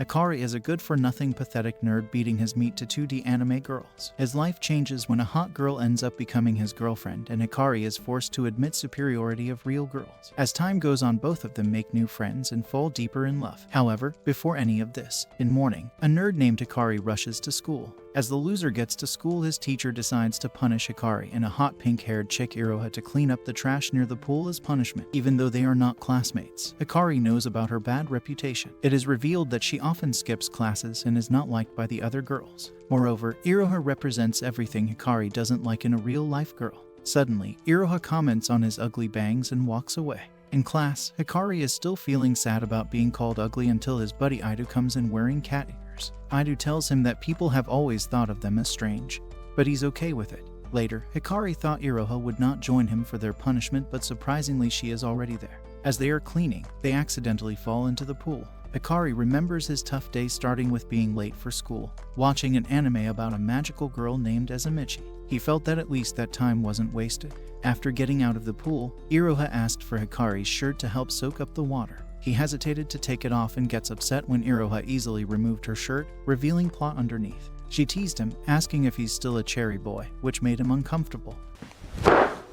Hikari is a good-for-nothing pathetic nerd beating his meat to 2D anime girls. His life changes when a hot girl ends up becoming his girlfriend, and Hikari is forced to admit superiority of real girls. As time goes on, both of them make new friends and fall deeper in love. However, before any of this, in morning, a nerd named Hikari rushes to school. As the loser gets to school, his teacher decides to punish Hikari and a hot pink-haired chick Iroha to clean up the trash near the pool as punishment. Even though they are not classmates, Hikari knows about her bad reputation. It is revealed that she often skips classes and is not liked by the other girls. Moreover, Iroha represents everything Hikari doesn't like in a real-life girl. Suddenly, Iroha comments on his ugly bangs and walks away. In class, Hikari is still feeling sad about being called ugly until his buddy Ido comes in wearing cat ears. Ido tells him that people have always thought of them as strange, but he's okay with it. Later, Hikari thought Iroha would not join him for their punishment, but surprisingly she is already there. As they are cleaning, they accidentally fall into the pool. Hikari remembers his tough day starting with being late for school, watching an anime about a magical girl named Azamichi. He felt that at least that time wasn't wasted. After getting out of the pool, Iroha asked for Hikari's shirt to help soak up the water. He hesitated to take it off and gets upset when Iroha easily removed her shirt, revealing plot underneath. She teased him, asking if he's still a cherry boy, which made him uncomfortable.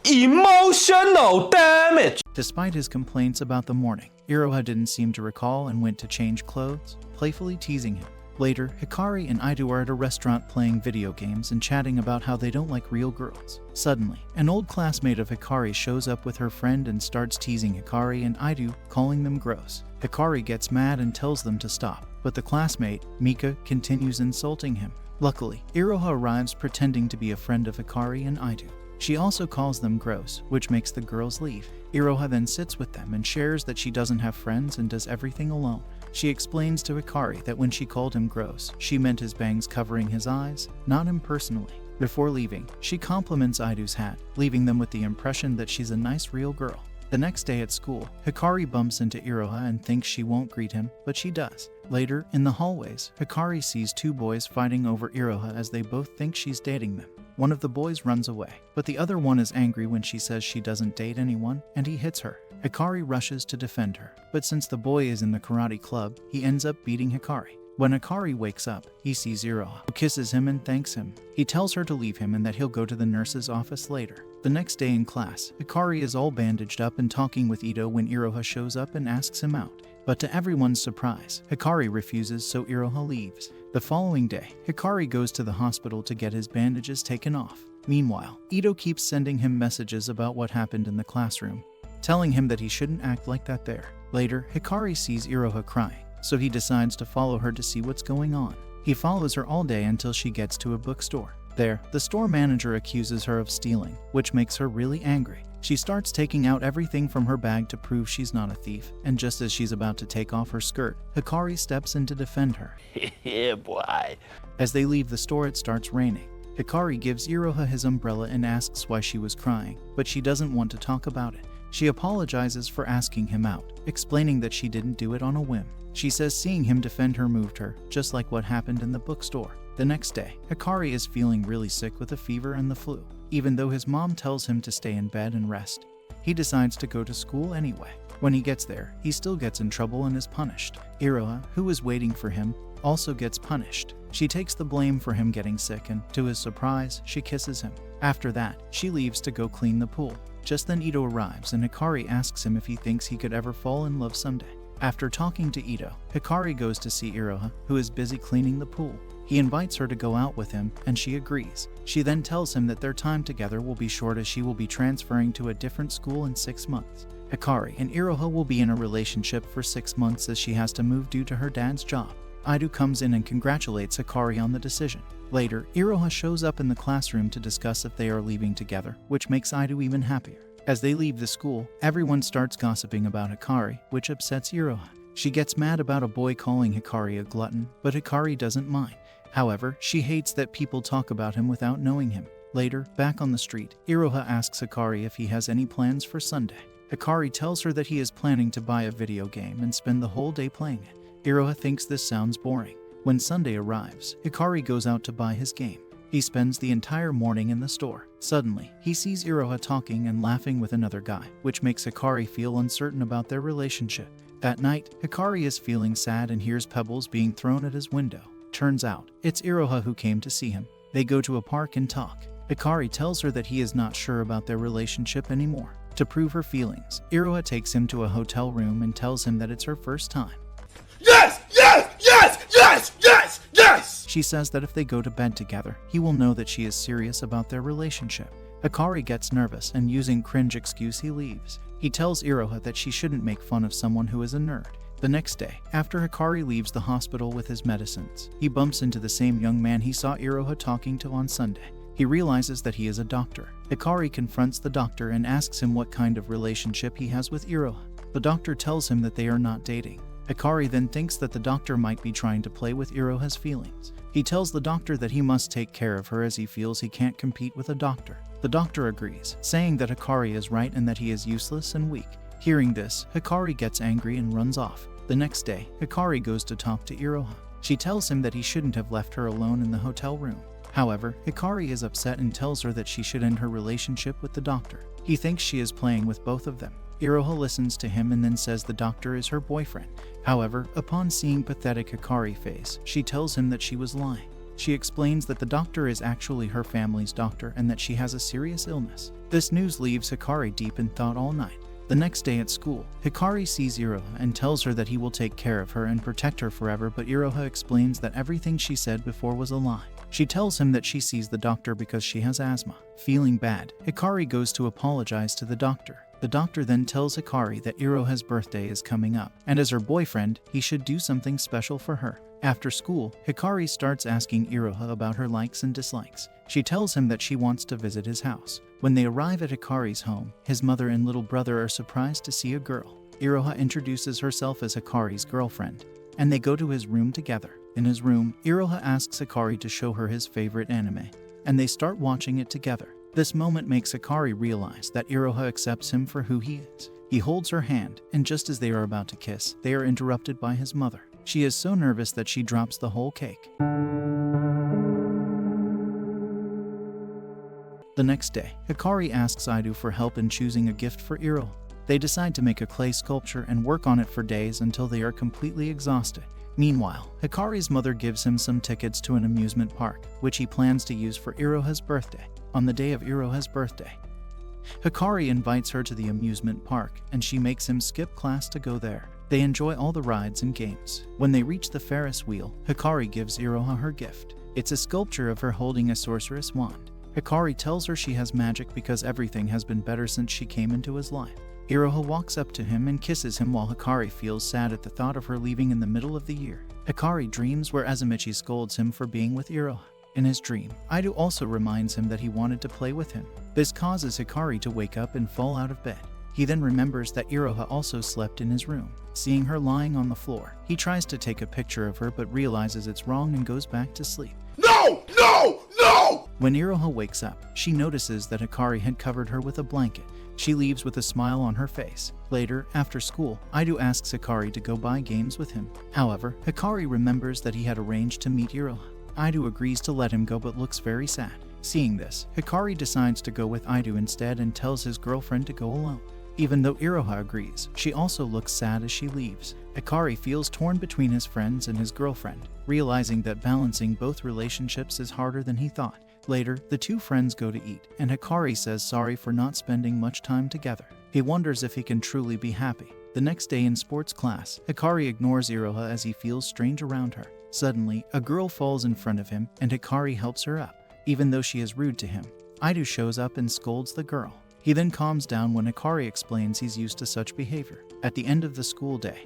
Emotional damage! Despite his complaints about the morning, Iroha didn't seem to recall and went to change clothes, playfully teasing him. Later, Hikari and Ido are at a restaurant playing video games and chatting about how they don't like real girls. Suddenly, an old classmate of Hikari shows up with her friend and starts teasing Hikari and Ido, calling them gross. Hikari gets mad and tells them to stop, but the classmate, Mika, continues insulting him. Luckily, Iroha arrives pretending to be a friend of Hikari and Ido. She also calls them gross, which makes the girls leave. Iroha then sits with them and shares that she doesn't have friends and does everything alone. She explains to Hikari that when she called him gross, she meant his bangs covering his eyes, not him personally. Before leaving, she compliments Ido's hat, leaving them with the impression that she's a nice real girl. The next day at school, Hikari bumps into Iroha and thinks she won't greet him, but she does. Later, in the hallways, Hikari sees two boys fighting over Iroha as they both think she's dating them. One of the boys runs away, but the other one is angry when she says she doesn't date anyone, and he hits her. Hikari rushes to defend her, but since the boy is in the karate club, he ends up beating Hikari. When Hikari wakes up, he sees Iroha, who kisses him and thanks him. He tells her to leave him and that he'll go to the nurse's office later. The next day in class, Hikari is all bandaged up and talking with Ido when Iroha shows up and asks him out. But to everyone's surprise, Hikari refuses, so Iroha leaves. The following day, Hikari goes to the hospital to get his bandages taken off. Meanwhile, Ido keeps sending him messages about what happened in the classroom, telling him that he shouldn't act like that there. Later, Hikari sees Iroha crying, so he decides to follow her to see what's going on. He follows her all day until she gets to a bookstore. There, the store manager accuses her of stealing, which makes her really angry. She starts taking out everything from her bag to prove she's not a thief, and just as she's about to take off her skirt, Hikari steps in to defend her. Yeah, boy. As they leave the store, it starts raining. Hikari gives Iroha his umbrella and asks why she was crying, but she doesn't want to talk about it. She apologizes for asking him out, explaining that she didn't do it on a whim. She says seeing him defend her moved her, just like what happened in the bookstore. The next day, Hikari is feeling really sick with a fever and the flu. Even though his mom tells him to stay in bed and rest, he decides to go to school anyway. When he gets there, he still gets in trouble and is punished. Iroha, who is waiting for him, also gets punished. She takes the blame for him getting sick and, to his surprise, she kisses him. After that, she leaves to go clean the pool. Just then Ido arrives and Hikari asks him if he thinks he could ever fall in love someday. After talking to Ido, Hikari goes to see Iroha, who is busy cleaning the pool. He invites her to go out with him, and she agrees. She then tells him that their time together will be short as she will be transferring to a different school in 6 months. Hikari and Iroha will be in a relationship for 6 months as she has to move due to her dad's job. Ido comes in and congratulates Hikari on the decision. Later, Iroha shows up in the classroom to discuss if they are leaving together, which makes Ido even happier. As they leave the school, everyone starts gossiping about Hikari, which upsets Iroha. She gets mad about a boy calling Hikari a glutton, but Hikari doesn't mind. However, she hates that people talk about him without knowing him. Later, back on the street, Iroha asks Hikari if he has any plans for Sunday. Hikari tells her that he is planning to buy a video game and spend the whole day playing it. Iroha thinks this sounds boring. When Sunday arrives, Hikari goes out to buy his game. He spends the entire morning in the store. Suddenly, he sees Iroha talking and laughing with another guy, which makes Hikari feel uncertain about their relationship. That night, Hikari is feeling sad and hears pebbles being thrown at his window. Turns out, it's Iroha who came to see him. They go to a park and talk. Hikari tells her that he is not sure about their relationship anymore. To prove her feelings, Iroha takes him to a hotel room and tells him that it's her first time. Yes! Yes! Yes! Yes! Yes! Yes! She says that if they go to bed together, he will know that she is serious about their relationship. Hikari gets nervous and using cringe excuse he leaves. He tells Iroha that she shouldn't make fun of someone who is a nerd. The next day, after Hikari leaves the hospital with his medicines, he bumps into the same young man he saw Iroha talking to on Sunday. He realizes that he is a doctor. Hikari confronts the doctor and asks him what kind of relationship he has with Iroha. The doctor tells him that they are not dating. Hikari then thinks that the doctor might be trying to play with Iroha's feelings. He tells the doctor that he must take care of her as he feels he can't compete with a doctor. The doctor agrees, saying that Hikari is right and that he is useless and weak. Hearing this, Hikari gets angry and runs off. The next day, Hikari goes to talk to Iroha. She tells him that he shouldn't have left her alone in the hotel room. However, Hikari is upset and tells her that she should end her relationship with the doctor. He thinks she is playing with both of them. Iroha listens to him and then says the doctor is her boyfriend. However, upon seeing pathetic Hikari's face, she tells him that she was lying. She explains that the doctor is actually her family's doctor and that she has a serious illness. This news leaves Hikari deep in thought all night. The next day at school, Hikari sees Iroha and tells her that he will take care of her and protect her forever, but Iroha explains that everything she said before was a lie. She tells him that she sees the doctor because she has asthma. Feeling bad, Hikari goes to apologize to the doctor. The doctor then tells Hikari that Iroha's birthday is coming up, and as her boyfriend, he should do something special for her. After school, Hikari starts asking Iroha about her likes and dislikes. She tells him that she wants to visit his house. When they arrive at Hikari's home, his mother and little brother are surprised to see a girl. Iroha introduces herself as Hikari's girlfriend, and they go to his room together. In his room, Iroha asks Hikari to show her his favorite anime, and they start watching it together. This moment makes Hikari realize that Iroha accepts him for who he is. He holds her hand, and just as they are about to kiss, they are interrupted by his mother. She is so nervous that she drops the whole cake. The next day, Hikari asks Idu for help in choosing a gift for Iroha. They decide to make a clay sculpture and work on it for days until they are completely exhausted. Meanwhile, Hikari's mother gives him some tickets to an amusement park, which he plans to use for Iroha's birthday. On the day of Iroha's birthday, Hikari invites her to the amusement park, and she makes him skip class to go there. They enjoy all the rides and games. When they reach the Ferris wheel, Hikari gives Iroha her gift. It's a sculpture of her holding a sorceress wand. Hikari tells her she has magic because everything has been better since she came into his life. Iroha walks up to him and kisses him while Hikari feels sad at the thought of her leaving in the middle of the year. Hikari dreams where Azamichi scolds him for being with Iroha. In his dream, Idu also reminds him that he wanted to play with him. This causes Hikari to wake up and fall out of bed. He then remembers that Iroha also slept in his room. Seeing her lying on the floor, he tries to take a picture of her but realizes it's wrong and goes back to sleep. No! No! No! When Iroha wakes up, she notices that Hikari had covered her with a blanket. She leaves with a smile on her face. Later, after school, Idu asks Hikari to go buy games with him. However, Hikari remembers that he had arranged to meet Iroha. Idu agrees to let him go but looks very sad. Seeing this, Hikari decides to go with Idu instead and tells his girlfriend to go alone. Even though Iroha agrees, she also looks sad as she leaves. Hikari feels torn between his friends and his girlfriend, realizing that balancing both relationships is harder than he thought. Later, the two friends go to eat, and Hikari says sorry for not spending much time together. He wonders if he can truly be happy. The next day in sports class, Hikari ignores Iroha as he feels strange around her. Suddenly, a girl falls in front of him, and Hikari helps her up. Even though she is rude to him, Idu shows up and scolds the girl. He then calms down when Hikari explains he's used to such behavior. At the end of the school day,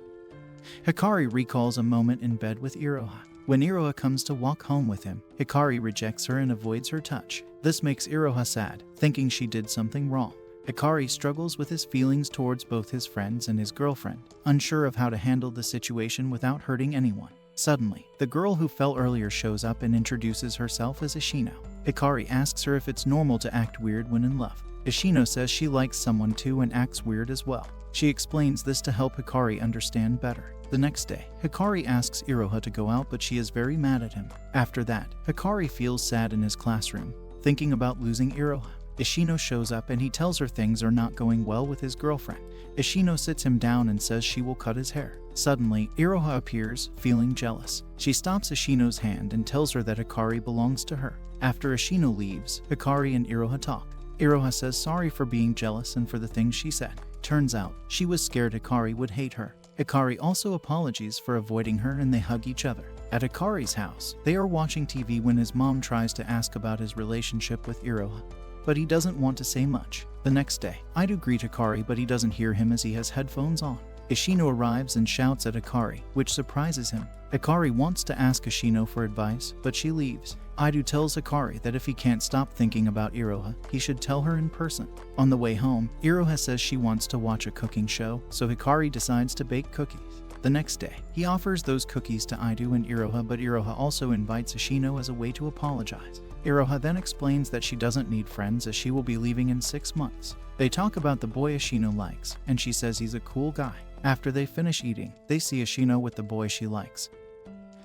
Hikari recalls a moment in bed with Iroha. When Iroha comes to walk home with him, Hikari rejects her and avoids her touch. This makes Iroha sad, thinking she did something wrong. Hikari struggles with his feelings towards both his friends and his girlfriend, unsure of how to handle the situation without hurting anyone. Suddenly, the girl who fell earlier shows up and introduces herself as Ishino. Hikari asks her if it's normal to act weird when in love. Ishino says she likes someone too and acts weird as well. She explains this to help Hikari understand better. The next day, Hikari asks Iroha to go out but she is very mad at him. After that, Hikari feels sad in his classroom, thinking about losing Iroha. Ishino shows up and he tells her things are not going well with his girlfriend. Ishino sits him down and says she will cut his hair. Suddenly, Iroha appears, feeling jealous. She stops Ishino's hand and tells her that Hikari belongs to her. After Ishino leaves, Hikari and Iroha talk. Iroha says sorry for being jealous and for the things she said. Turns out, she was scared Hikari would hate her. Hikari also apologizes for avoiding her and they hug each other. At Hikari's house, they are watching TV when his mom tries to ask about his relationship with Iroha, but he doesn't want to say much. The next day, Ido greets Hikari but he doesn't hear him as he has headphones on. Ishino arrives and shouts at Hikari, which surprises him. Hikari wants to ask Ishino for advice, but she leaves. Ido tells Hikari that if he can't stop thinking about Iroha, he should tell her in person. On the way home, Iroha says she wants to watch a cooking show, so Hikari decides to bake cookies. The next day, he offers those cookies to Ido and Iroha, but Iroha also invites Ishino as a way to apologize. Iroha then explains that she doesn't need friends as she will be leaving in 6 months. They talk about the boy Ishino likes, and she says he's a cool guy. After they finish eating, they see Ishino with the boy she likes,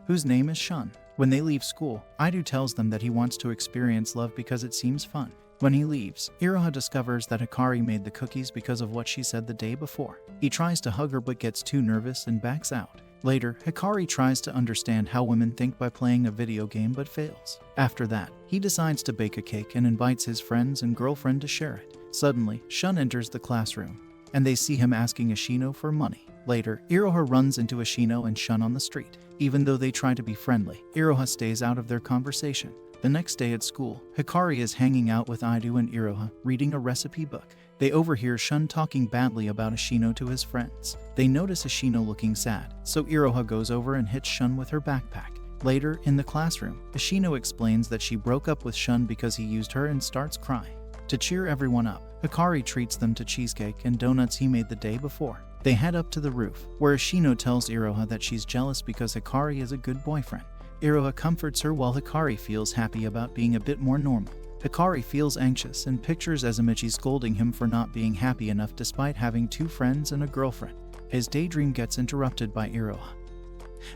whose name is Shun. When they leave school, Ido tells them that he wants to experience love because it seems fun. When he leaves, Iroha discovers that Hikari made the cookies because of what she said the day before. He tries to hug her but gets too nervous and backs out. Later, Hikari tries to understand how women think by playing a video game but fails. After that, he decides to bake a cake and invites his friends and girlfriend to share it. Suddenly, Shun enters the classroom, and they see him asking Ishino for money. Later, Iroha runs into Ishino and Shun on the street. Even though they try to be friendly, Iroha stays out of their conversation. The next day at school, Hikari is hanging out with Ido and Iroha, reading a recipe book. They overhear Shun talking badly about Ishino to his friends. They notice Ishino looking sad, so Iroha goes over and hits Shun with her backpack. Later, in the classroom, Ishino explains that she broke up with Shun because he used her and starts crying. To cheer everyone up, Hikari treats them to cheesecake and donuts he made the day before. They head up to the roof, where Ishino tells Iroha that she's jealous because Hikari is a good boyfriend. Iroha comforts her while Hikari feels happy about being a bit more normal. Hikari feels anxious and pictures Azamichi scolding him for not being happy enough despite having 2 friends and a girlfriend. His daydream gets interrupted by Iroha,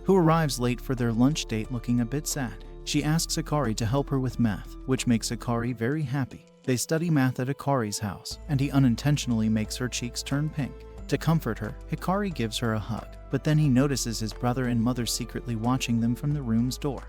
who arrives late for their lunch date looking a bit sad. She asks Hikari to help her with math, which makes Hikari very happy. They study math at Hikari's house, and he unintentionally makes her cheeks turn pink. To comfort her, Hikari gives her a hug, but then he notices his brother and mother secretly watching them from the room's door.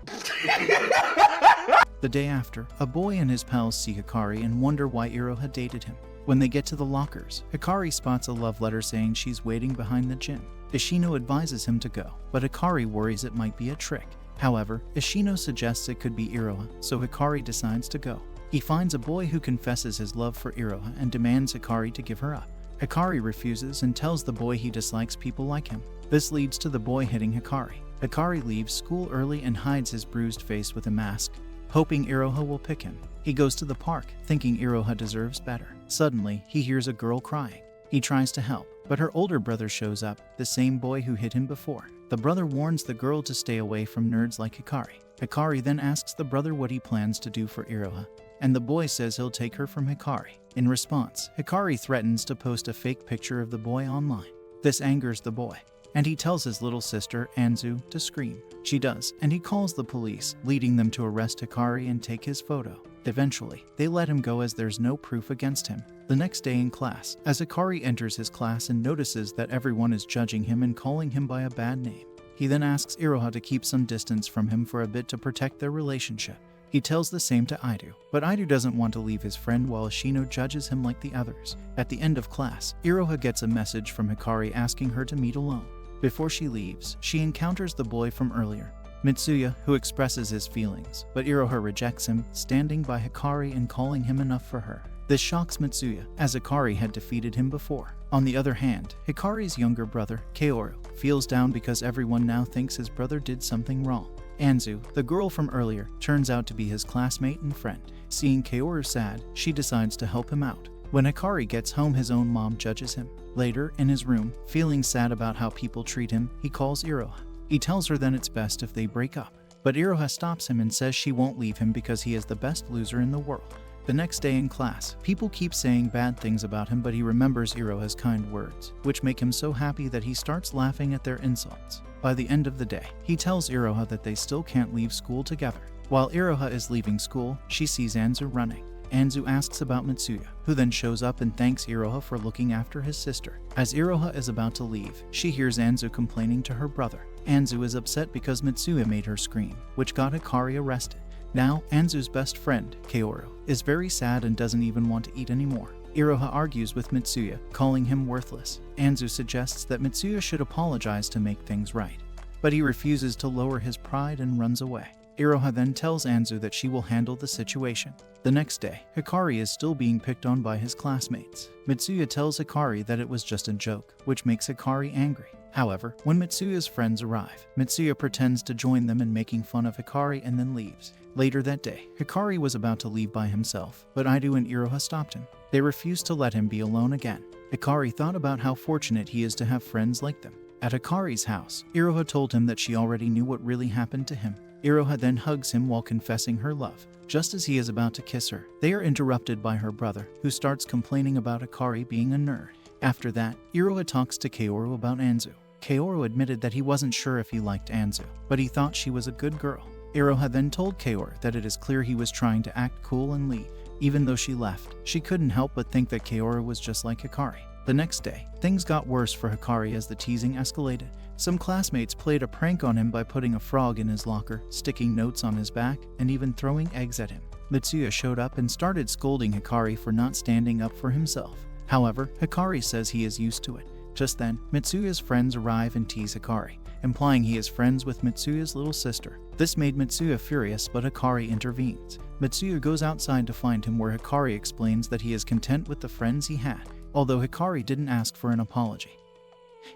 The day after, a boy and his pals see Hikari and wonder why Iroha dated him. When they get to the lockers, Hikari spots a love letter saying she's waiting behind the gym. Ishino advises him to go, but Hikari worries it might be a trick. However, Ishino suggests it could be Iroha, so Hikari decides to go. He finds a boy who confesses his love for Iroha and demands Hikari to give her up. Hikari refuses and tells the boy he dislikes people like him. This leads to the boy hitting Hikari. Hikari leaves school early and hides his bruised face with a mask, hoping Iroha will pick him. He goes to the park, thinking Iroha deserves better. Suddenly, he hears a girl crying. He tries to help, but her older brother shows up, the same boy who hit him before. The brother warns the girl to stay away from nerds like Hikari. Hikari then asks the brother what he plans to do for Iroha, and the boy says he'll take her from Hikari. In response, Hikari threatens to post a fake picture of the boy online. This angers the boy, and he tells his little sister, Anzu, to scream. She does, and he calls the police, leading them to arrest Hikari and take his photo. Eventually, they let him go as there's no proof against him. The next day in class, as Hikari enters his class and notices that everyone is judging him and calling him by a bad name, he then asks Iroha to keep some distance from him for a bit to protect their relationship. He tells the same to Ido, but Ido doesn't want to leave his friend while Ishino judges him like the others. At the end of class, Iroha gets a message from Hikari asking her to meet alone. Before she leaves, she encounters the boy from earlier, Mitsuya, who expresses his feelings, but Iroha rejects him, standing by Hikari and calling him enough for her. This shocks Mitsuya, as Hikari had defeated him before. On the other hand, Hikari's younger brother, Kaoru, feels down because everyone now thinks his brother did something wrong. Anzu, the girl from earlier, turns out to be his classmate and friend. Seeing Kaoru sad, she decides to help him out. When Hikari gets home, his own mom judges him. Later, in his room, feeling sad about how people treat him, he calls Iroha. He tells her then it's best if they break up, but Iroha stops him and says she won't leave him because he is the best loser in the world. The next day in class, people keep saying bad things about him, but he remembers Iroha's kind words, which make him so happy that he starts laughing at their insults. By the end of the day, he tells Iroha that they still can't leave school together. While Iroha is leaving school, she sees Anzu running. Anzu asks about Mitsuya, who then shows up and thanks Iroha for looking after his sister. As Iroha is about to leave, she hears Anzu complaining to her brother. Anzu is upset because Mitsuya made her scream, which got Hikari arrested. Now, Anzu's best friend, Kaoru, is very sad and doesn't even want to eat anymore. Iroha argues with Mitsuya, calling him worthless. Anzu suggests that Mitsuya should apologize to make things right, but he refuses to lower his pride and runs away. Iroha then tells Anzu that she will handle the situation. The next day, Hikari is still being picked on by his classmates. Mitsuya tells Hikari that it was just a joke, which makes Hikari angry. However, when Mitsuya's friends arrive, Mitsuya pretends to join them in making fun of Hikari and then leaves. Later that day, Hikari was about to leave by himself, but Ido and Iroha stopped him. They refused to let him be alone again. Hikari thought about how fortunate he is to have friends like them. At Hikari's house, Iroha told him that she already knew what really happened to him. Iroha then hugs him while confessing her love. Just as he is about to kiss her, they are interrupted by her brother, who starts complaining about Hikari being a nerd. After that, Iroha talks to Kaoru about Anzu. Kaoru admitted that he wasn't sure if he liked Anzu, but he thought she was a good girl. Iroha then told Kaoru that it is clear he was trying to act cool and leave. Even though she left, she couldn't help but think that Kaoru was just like Hikari. The next day, things got worse for Hikari as the teasing escalated. Some classmates played a prank on him by putting a frog in his locker, sticking notes on his back, and even throwing eggs at him. Mitsuya showed up and started scolding Hikari for not standing up for himself. However, Hikari says he is used to it. Just then, Mitsuya's friends arrive and tease Hikari, implying he is friends with Mitsuya's little sister. This made Mitsuya furious, but Hikari intervenes. Mitsuya goes outside to find him, where Hikari explains that he is content with the friends he had, although Hikari didn't ask for an apology.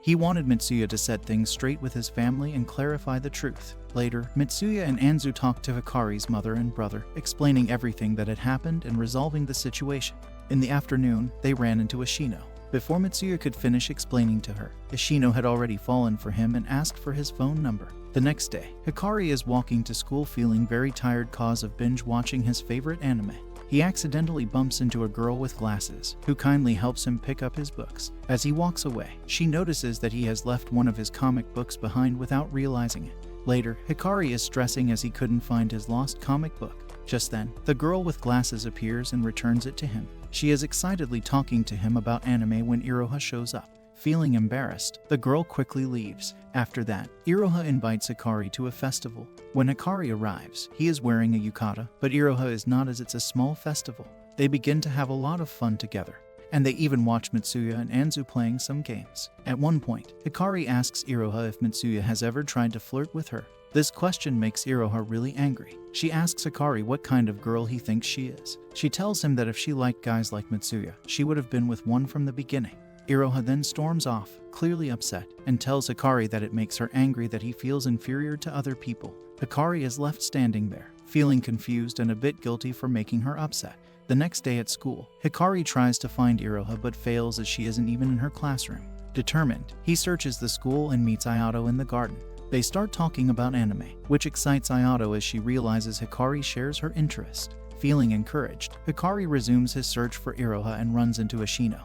He wanted Mitsuya to set things straight with his family and clarify the truth. Later, Mitsuya and Anzu talked to Hikari's mother and brother, explaining everything that had happened and resolving the situation. In the afternoon, they ran into Ashino. Before Mitsuya could finish explaining to her, Ashino had already fallen for him and asked for his phone number. The next day, Hikari is walking to school feeling very tired cause of binge watching his favorite anime. He accidentally bumps into a girl with glasses, who kindly helps him pick up his books. As he walks away, she notices that he has left one of his comic books behind without realizing it. Later, Hikari is stressing as he couldn't find his lost comic book. Just then, the girl with glasses appears and returns it to him. She is excitedly talking to him about anime when Iroha shows up. Feeling embarrassed, the girl quickly leaves. After that, Iroha invites Hikari to a festival. When Hikari arrives, he is wearing a yukata, but Iroha is not, as it's a small festival. They begin to have a lot of fun together, and they even watch Mitsuya and Anzu playing some games. At one point, Hikari asks Iroha if Mitsuya has ever tried to flirt with her. This question makes Iroha really angry. She asks Hikari what kind of girl he thinks she is. She tells him that if she liked guys like Mitsuya, she would have been with one from the beginning. Iroha then storms off, clearly upset, and tells Hikari that it makes her angry that he feels inferior to other people. Hikari is left standing there, feeling confused and a bit guilty for making her upset. The next day at school, Hikari tries to find Iroha but fails as she isn't even in her classroom. Determined, he searches the school and meets Ayato in the garden. They start talking about anime, which excites Ayato as she realizes Hikari shares her interest. Feeling encouraged, Hikari resumes his search for Iroha and runs into Ashino,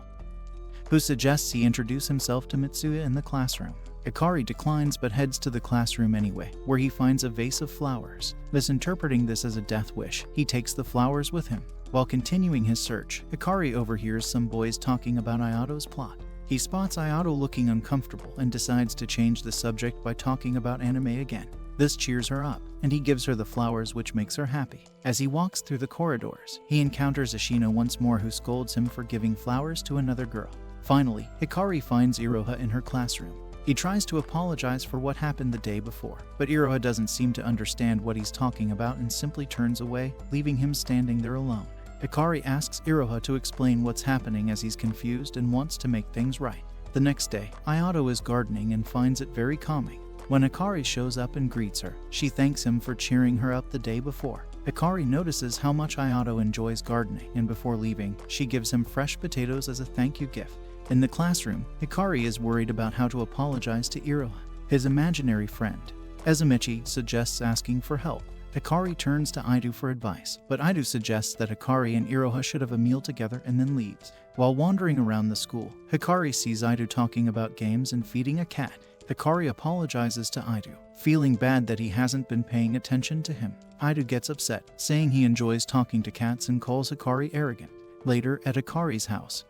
who suggests he introduce himself to Mitsuya in the classroom. Hikari declines but heads to the classroom anyway, where he finds a vase of flowers. Misinterpreting this as a death wish, he takes the flowers with him. While continuing his search, Hikari overhears some boys talking about Ayato's plot. He spots Ayato looking uncomfortable and decides to change the subject by talking about anime again. This cheers her up, and he gives her the flowers, which makes her happy. As he walks through the corridors, he encounters Ashino once more, who scolds him for giving flowers to another girl. Finally, Hikari finds Iroha in her classroom. He tries to apologize for what happened the day before, but Iroha doesn't seem to understand what he's talking about and simply turns away, leaving him standing there alone. Hikari asks Iroha to explain what's happening as he's confused and wants to make things right. The next day, Ayato is gardening and finds it very calming. When Hikari shows up and greets her, she thanks him for cheering her up the day before. Hikari notices how much Ayato enjoys gardening, and before leaving, she gives him fresh potatoes as a thank you gift. In the classroom, Hikari is worried about how to apologize to Iroha, his imaginary friend. Ezamichi suggests asking for help. Hikari turns to Ido for advice, but Ido suggests that Hikari and Iroha should have a meal together and then leaves. While wandering around the school, Hikari sees Ido talking about games and feeding a cat. Hikari apologizes to Aidu, feeling bad that he hasn't been paying attention to him. Aidu gets upset, saying he enjoys talking to cats and calls Hikari arrogant. Later, at Hikari's house,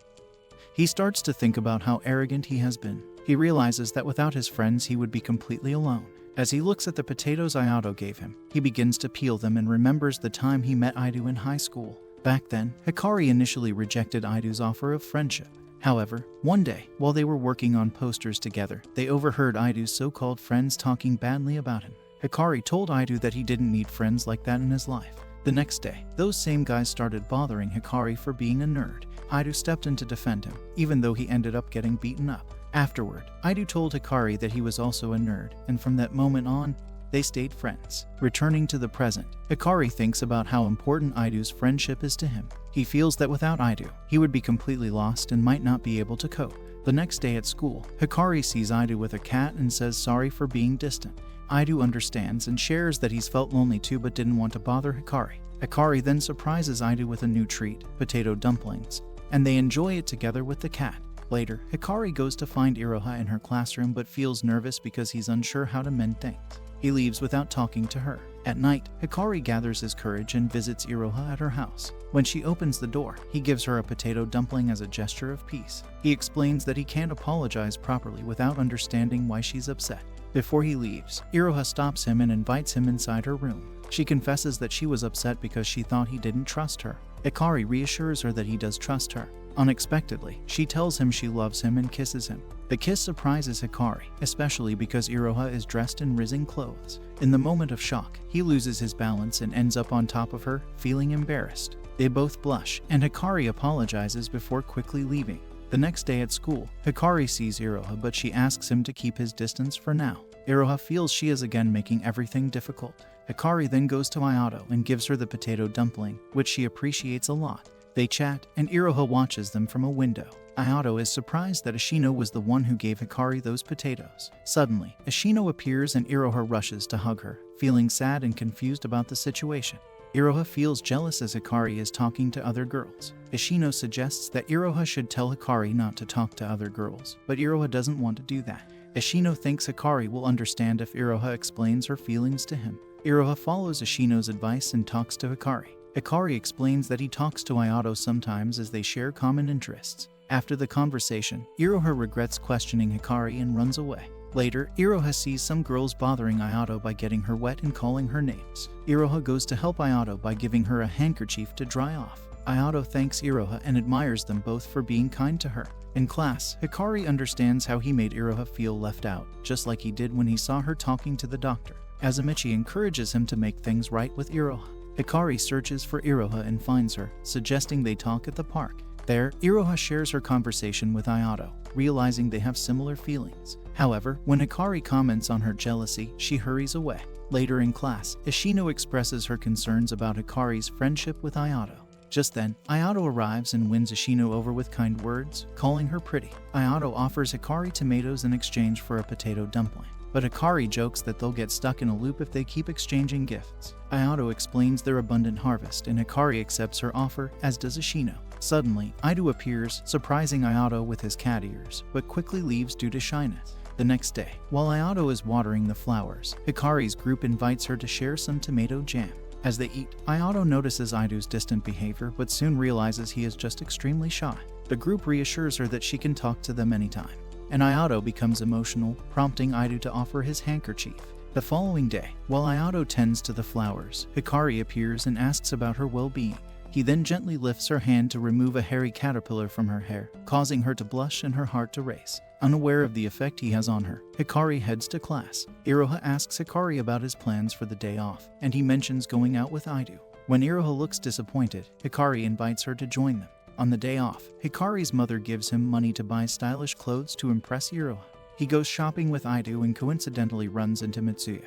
he starts to think about how arrogant he has been. He realizes that without his friends he would be completely alone. As he looks at the potatoes Ayato gave him, he begins to peel them and remembers the time he met Aidu in high school. Back then, Hikari initially rejected Aidu's offer of friendship. However, one day, while they were working on posters together, they overheard Aidu's so-called friends talking badly about him. Hikari told Aidu that he didn't need friends like that in his life. The next day, those same guys started bothering Hikari for being a nerd. Aidu stepped in to defend him, even though he ended up getting beaten up. Afterward, Aidu told Hikari that he was also a nerd, and from that moment on, they stayed friends. Returning to the present, Hikari thinks about how important Aidu's friendship is to him. He feels that without Aidu, he would be completely lost and might not be able to cope. The next day at school, Hikari sees Aidu with a cat and says sorry for being distant. Aidu understands and shares that he's felt lonely too but didn't want to bother Hikari. Hikari then surprises Aidu with a new treat, potato dumplings, and they enjoy it together with the cat. Later, Hikari goes to find Iroha in her classroom but feels nervous because he's unsure how to mend things. He leaves without talking to her. At night, Hikari gathers his courage and visits Iroha at her house. When she opens the door, he gives her a potato dumpling as a gesture of peace. He explains that he can't apologize properly without understanding why she's upset. Before he leaves, Iroha stops him and invites him inside her room. She confesses that she was upset because she thought he didn't trust her. Hikari reassures her that he does trust her. Unexpectedly, she tells him she loves him and kisses him. The kiss surprises Hikari, especially because Iroha is dressed in risen clothes. In the moment of shock, he loses his balance and ends up on top of her, feeling embarrassed. They both blush, and Hikari apologizes before quickly leaving. The next day at school, Hikari sees Iroha but she asks him to keep his distance for now. Iroha feels she is again making everything difficult. Hikari then goes to Ayato and gives her the potato dumpling, which she appreciates a lot. They chat, and Iroha watches them from a window. Ayato is surprised that Ashino was the one who gave Hikari those potatoes. Suddenly, Ashino appears and Iroha rushes to hug her, feeling sad and confused about the situation. Iroha feels jealous as Hikari is talking to other girls. Ashino suggests that Iroha should tell Hikari not to talk to other girls, but Iroha doesn't want to do that. Ashino thinks Hikari will understand if Iroha explains her feelings to him. Iroha follows Ashino's advice and talks to Hikari. Hikari explains that he talks to Ayato sometimes as they share common interests. After the conversation, Iroha regrets questioning Hikari and runs away. Later, Iroha sees some girls bothering Ayato by getting her wet and calling her names. Iroha goes to help Ayato by giving her a handkerchief to dry off. Ayato thanks Iroha and admires them both for being kind to her. In class, Hikari understands how he made Iroha feel left out, just like he did when he saw her talking to the doctor. Azamichi encourages him to make things right with Iroha. Hikari searches for Iroha and finds her, suggesting they talk at the park. There, Iroha shares her conversation with Ayato, realizing they have similar feelings. However, when Hikari comments on her jealousy, she hurries away. Later in class, Ashino expresses her concerns about Hikari's friendship with Ayato. Just then, Ayato arrives and wins Ashino over with kind words, calling her pretty. Ayato offers Hikari tomatoes in exchange for a potato dumpling. But Hikari jokes that they'll get stuck in a loop if they keep exchanging gifts. Ayato explains their abundant harvest and Hikari accepts her offer, as does Ashino. Suddenly, Aidu appears, surprising Ayato with his cat ears, but quickly leaves due to shyness. The next day, while Ayato is watering the flowers, Hikari's group invites her to share some tomato jam. As they eat, Ayato notices Aidu's distant behavior but soon realizes he is just extremely shy. The group reassures her that she can talk to them anytime, and Ayato becomes emotional, prompting Aidu to offer his handkerchief. The following day, while Ayato tends to the flowers, Hikari appears and asks about her well-being. He then gently lifts her hand to remove a hairy caterpillar from her hair, causing her to blush and her heart to race. Unaware of the effect he has on her, Hikari heads to class. Iroha asks Hikari about his plans for the day off, and he mentions going out with Aidu. When Iroha looks disappointed, Hikari invites her to join them. On the day off, Hikari's mother gives him money to buy stylish clothes to impress Iroha. He goes shopping with Aidu and coincidentally runs into Mitsuya,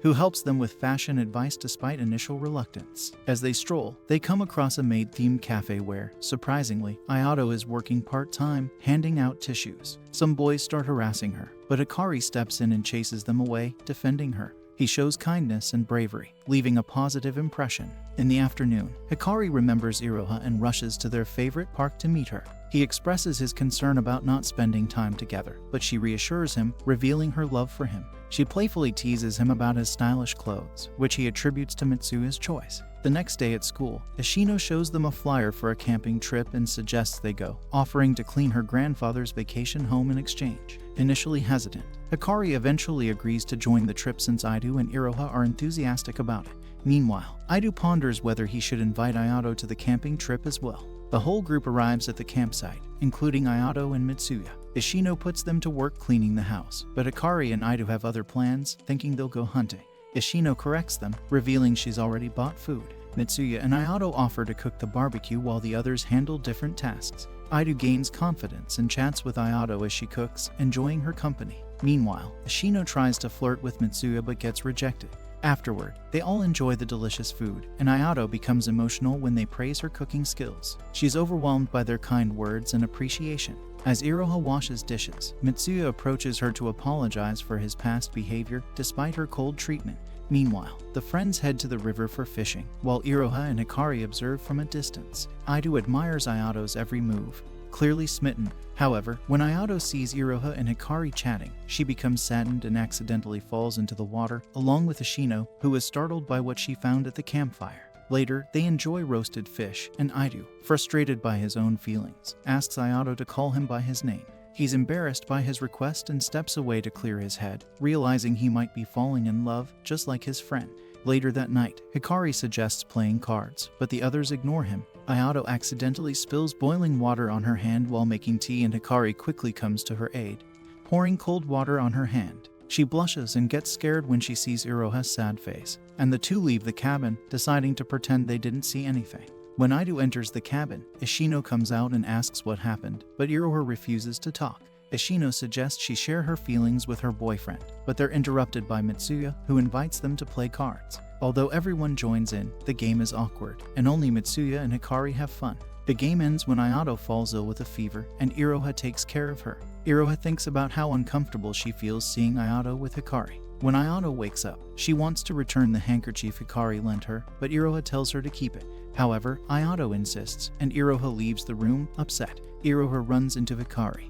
who helps them with fashion advice despite initial reluctance. As they stroll, they come across a maid-themed cafe where, surprisingly, Ayato is working part-time, handing out tissues. Some boys start harassing her, but Hikari steps in and chases them away, defending her. He shows kindness and bravery, leaving a positive impression. In the afternoon, Hikari remembers Iroha and rushes to their favorite park to meet her. He expresses his concern about not spending time together, but she reassures him, revealing her love for him. She playfully teases him about his stylish clothes, which he attributes to Mitsuya's choice. The next day at school, Ashino shows them a flyer for a camping trip and suggests they go, offering to clean her grandfather's vacation home in exchange. Initially hesitant, Hikari eventually agrees to join the trip since Aido and Iroha are enthusiastic about it. Meanwhile, Aido ponders whether he should invite Ayato to the camping trip as well. The whole group arrives at the campsite, including Ayato and Mitsuya. Ishino puts them to work cleaning the house, but Hikari and Aido have other plans, thinking they'll go hunting. Ishino corrects them, revealing she's already bought food. Mitsuya and Ayato offer to cook the barbecue while the others handle different tasks. Aido gains confidence and chats with Ayato as she cooks, enjoying her company. Meanwhile, Ishino tries to flirt with Mitsuya but gets rejected. Afterward, they all enjoy the delicious food, and Ayato becomes emotional when they praise her cooking skills. She's overwhelmed by their kind words and appreciation. As Iroha washes dishes, Mitsuya approaches her to apologize for his past behavior despite her cold treatment. Meanwhile, the friends head to the river for fishing, while Iroha and Hikari observe from a distance. Aido admires Ayato's every move, clearly smitten. However, when Ayato sees Iroha and Hikari chatting, she becomes saddened and accidentally falls into the water, along with Ashino, who is startled by what she found at the campfire. Later, they enjoy roasted fish, and Aido, frustrated by his own feelings, asks Ayato to call him by his name. He's embarrassed by his request and steps away to clear his head, realizing he might be falling in love, just like his friend. Later that night, Hikari suggests playing cards, but the others ignore him. Ayato accidentally spills boiling water on her hand while making tea, and Hikari quickly comes to her aid, pouring cold water on her hand. She blushes and gets scared when she sees Iroha's sad face, and the two leave the cabin, deciding to pretend they didn't see anything. When Aido enters the cabin, Ishino comes out and asks what happened, but Iroha refuses to talk. Ishino suggests she share her feelings with her boyfriend, but they're interrupted by Mitsuya, who invites them to play cards. Although everyone joins in, the game is awkward, and only Mitsuya and Hikari have fun. The game ends when Ayato falls ill with a fever, and Iroha takes care of her. Iroha thinks about how uncomfortable she feels seeing Ayato with Hikari. When Ayato wakes up, she wants to return the handkerchief Hikari lent her, but Iroha tells her to keep it. However, Ayato insists, and Iroha leaves the room, upset. Iroha runs into Hikari,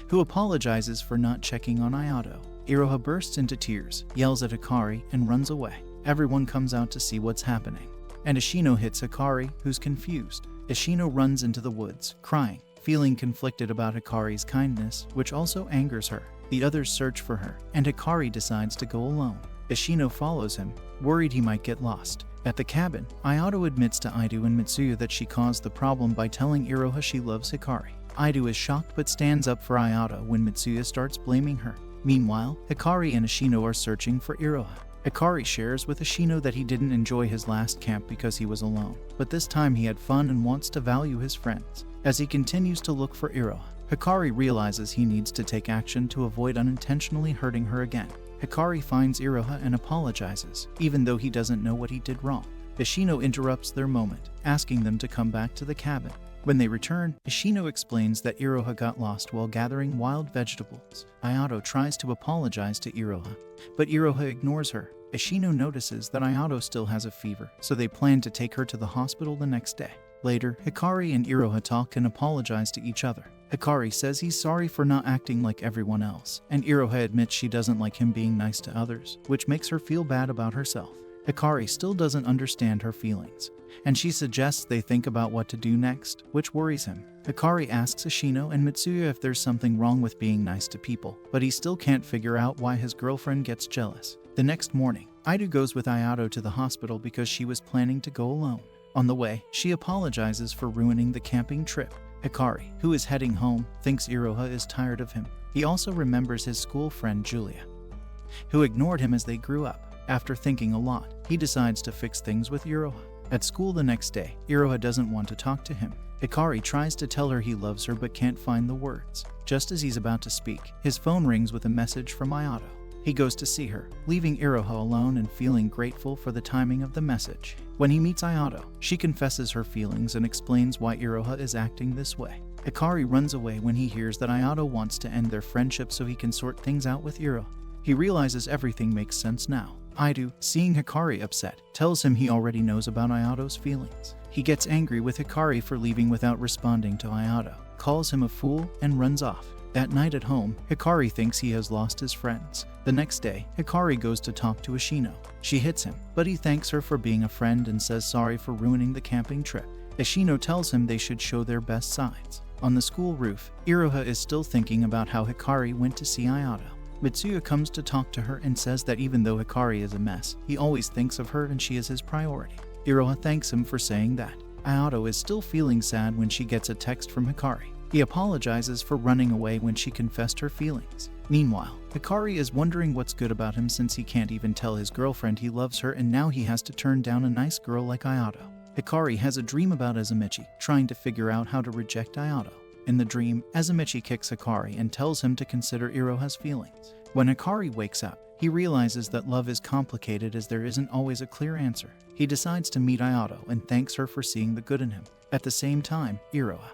who apologizes for not checking on Ayato. Iroha bursts into tears, yells at Hikari, and runs away. Everyone comes out to see what's happening, and Ishino hits Hikari, who's confused. Ishino runs into the woods, crying, feeling conflicted about Hikari's kindness, which also angers her. The others search for her, and Hikari decides to go alone. Ishino follows him, worried he might get lost. At the cabin, Ayato admits to Aido and Mitsuya that she caused the problem by telling Iroha she loves Hikari. Aido is shocked but stands up for Ayato when Mitsuya starts blaming her. Meanwhile, Hikari and Ishino are searching for Iroha. Hikari shares with Ishino that he didn't enjoy his last camp because he was alone, but this time he had fun and wants to value his friends. As he continues to look for Iroha, Hikari realizes he needs to take action to avoid unintentionally hurting her again. Hikari finds Iroha and apologizes, even though he doesn't know what he did wrong. Ishino interrupts their moment, asking them to come back to the cabin. When they return, Ishino explains that Iroha got lost while gathering wild vegetables. Ayato tries to apologize to Iroha, but Iroha ignores her. Ishino notices that Ayato still has a fever, so they plan to take her to the hospital the next day. Later, Hikari and Iroha talk and apologize to each other. Hikari says he's sorry for not acting like everyone else, and Iroha admits she doesn't like him being nice to others, which makes her feel bad about herself. Hikari still doesn't understand her feelings, and she suggests they think about what to do next, which worries him. Hikari asks Ishino and Mitsuya if there's something wrong with being nice to people, but he still can't figure out why his girlfriend gets jealous. The next morning, Aido goes with Ayato to the hospital because she was planning to go alone. On the way, she apologizes for ruining the camping trip. Hikari, who is heading home, thinks Iroha is tired of him. He also remembers his school friend Julia, who ignored him as they grew up. After thinking a lot, he decides to fix things with Iroha. At school the next day, Iroha doesn't want to talk to him. Hikari tries to tell her he loves her but can't find the words. Just as he's about to speak, his phone rings with a message from Ayato. He goes to see her, leaving Iroha alone and feeling grateful for the timing of the message. When he meets Ayato, she confesses her feelings and explains why Iroha is acting this way. Hikari runs away when he hears that Ayato wants to end their friendship so he can sort things out with Iroha. He realizes everything makes sense now. Aido, seeing Hikari upset, tells him he already knows about Ayato's feelings. He gets angry with Hikari for leaving without responding to Ayato, calls him a fool, and runs off. That night at home, Hikari thinks he has lost his friends. The next day, Hikari goes to talk to Ashino. She hits him, but he thanks her for being a friend and says sorry for ruining the camping trip. Ashino tells him they should show their best sides. On the school roof, Iroha is still thinking about how Hikari went to see Ayato. Mitsuya comes to talk to her and says that even though Hikari is a mess, he always thinks of her and she is his priority. Iroha thanks him for saying that. Ayato is still feeling sad when she gets a text from Hikari. He apologizes for running away when she confessed her feelings. Meanwhile, Hikari is wondering what's good about him since he can't even tell his girlfriend he loves her and now he has to turn down a nice girl like Ayato. Hikari has a dream about Azamichi, trying to figure out how to reject Ayato. In the dream, Azamichi kicks Hikari and tells him to consider Iroha's feelings. When Hikari wakes up, he realizes that love is complicated as there isn't always a clear answer. He decides to meet Ayato and thanks her for seeing the good in him. At the same time, Iroha,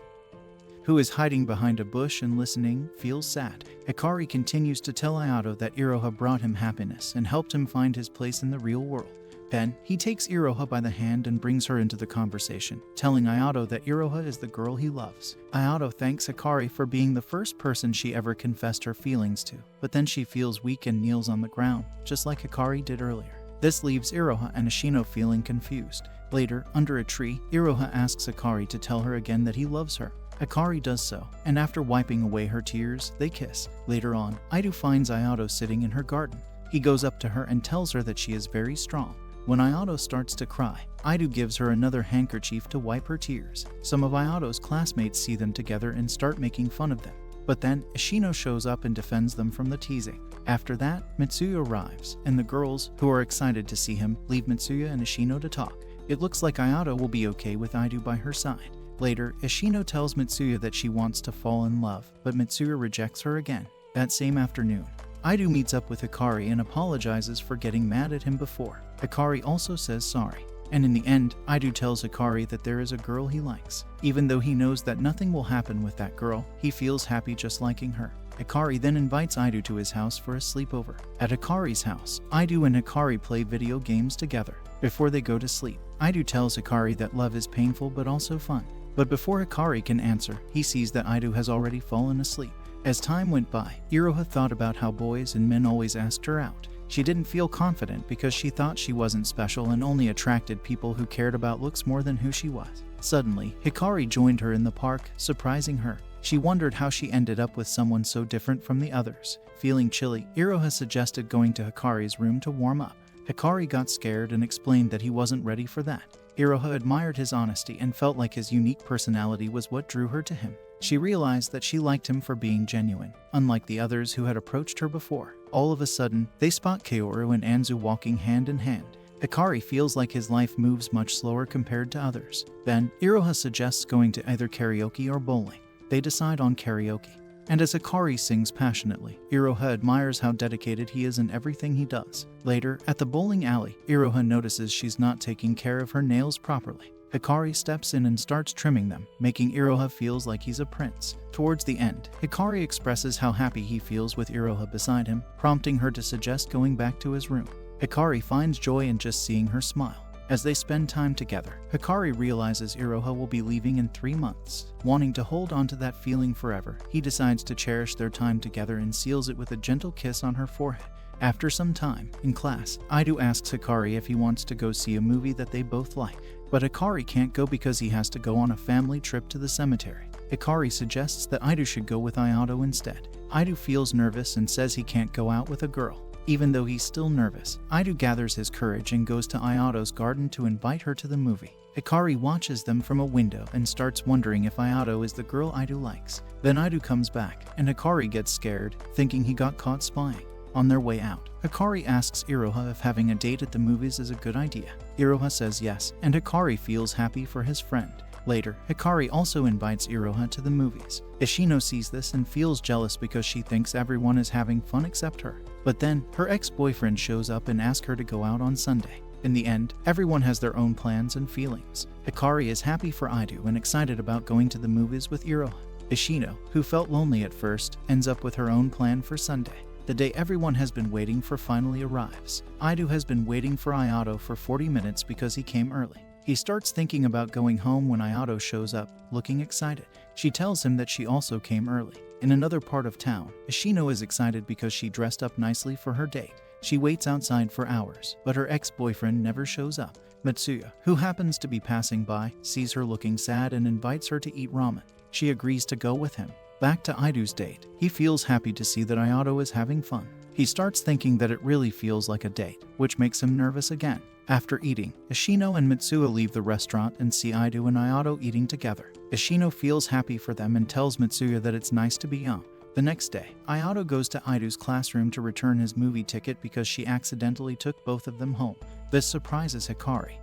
who is hiding behind a bush and listening, feels sad. Hikari continues to tell Ayato that Iroha brought him happiness and helped him find his place in the real world. Then, he takes Iroha by the hand and brings her into the conversation, telling Ayato that Iroha is the girl he loves. Ayato thanks Hikari for being the first person she ever confessed her feelings to, but then she feels weak and kneels on the ground, just like Hikari did earlier. This leaves Iroha and Ashino feeling confused. Later, under a tree, Iroha asks Hikari to tell her again that he loves her. Hikari does so, and after wiping away her tears, they kiss. Later on, Aido finds Ayato sitting in her garden. He goes up to her and tells her that she is very strong. When Ayato starts to cry, Aido gives her another handkerchief to wipe her tears. Some of Ayato's classmates see them together and start making fun of them. But then, Ashino shows up and defends them from the teasing. After that, Mitsuya arrives, and the girls, who are excited to see him, leave Mitsuya and Ashino to talk. It looks like Ayato will be okay with Aido by her side. Later, Ashino tells Mitsuya that she wants to fall in love, but Mitsuya rejects her again. That same afternoon, Aido meets up with Hikari and apologizes for getting mad at him before. Hikari also says sorry. And in the end, Aido tells Hikari that there is a girl he likes. Even though he knows that nothing will happen with that girl, he feels happy just liking her. Hikari then invites Aido to his house for a sleepover. At Hikari's house, Aido and Hikari play video games together. Before they go to sleep, Aido tells Hikari that love is painful but also fun. But before Hikari can answer, he sees that Aido has already fallen asleep. As time went by, Iroha thought about how boys and men always asked her out. She didn't feel confident because she thought she wasn't special and only attracted people who cared about looks more than who she was. Suddenly, Hikari joined her in the park, surprising her. She wondered how she ended up with someone so different from the others. Feeling chilly, Iroha suggested going to Hikari's room to warm up. Hikari got scared and explained that he wasn't ready for that. Iroha admired his honesty and felt like his unique personality was what drew her to him. She realized that she liked him for being genuine, unlike the others who had approached her before. All of a sudden, they spot Kaoru and Anzu walking hand in hand. Hikari feels like his life moves much slower compared to others. Then, Iroha suggests going to either karaoke or bowling. They decide on karaoke. And as Hikari sings passionately, Iroha admires how dedicated he is in everything he does. Later, at the bowling alley, Iroha notices she's not taking care of her nails properly. Hikari steps in and starts trimming them, making Iroha feels like he's a prince. Towards the end, Hikari expresses how happy he feels with Iroha beside him, prompting her to suggest going back to his room. Hikari finds joy in just seeing her smile. As they spend time together, Hikari realizes Iroha will be leaving in 3 months. Wanting to hold on to that feeling forever, he decides to cherish their time together and seals it with a gentle kiss on her forehead. After some time, in class, Aido asks Hikari if he wants to go see a movie that they both like. But Hikari can't go because he has to go on a family trip to the cemetery. Hikari suggests that Aido should go with Ayato instead. Aido feels nervous and says he can't go out with a girl. Even though he's still nervous, Aido gathers his courage and goes to Ayato's garden to invite her to the movie. Hikari watches them from a window and starts wondering if Ayato is the girl Aido likes. Then Aido comes back, and Hikari gets scared, thinking he got caught spying. On their way out, Hikari asks Iroha if having a date at the movies is a good idea. Iroha says yes, and Hikari feels happy for his friend. Later, Hikari also invites Iroha to the movies. Ashino sees this and feels jealous because she thinks everyone is having fun except her. But then, her ex-boyfriend shows up and asks her to go out on Sunday. In the end, everyone has their own plans and feelings. Hikari is happy for Aido and excited about going to the movies with Iroha. Ashino, who felt lonely at first, ends up with her own plan for Sunday. The day everyone has been waiting for finally arrives. Idu has been waiting for Ayato for 40 minutes because he came early. He starts thinking about going home when Ayato shows up, looking excited. She tells him that she also came early. In another part of town, Ashino is excited because she dressed up nicely for her date. She waits outside for hours, but her ex-boyfriend never shows up. Mitsuya, who happens to be passing by, sees her looking sad and invites her to eat ramen. She agrees to go with him. Back to Idu's date. He feels happy to see that Ayato is having fun. He starts thinking that it really feels like a date, which makes him nervous again. After eating, Ashino and Mitsuya leave the restaurant and see Idu and Ayato eating together. Ashino feels happy for them and tells Mitsuya that it's nice to be young. The next day, Ayato goes to Idu's classroom to return his movie ticket because she accidentally took both of them home. This surprises Hikari,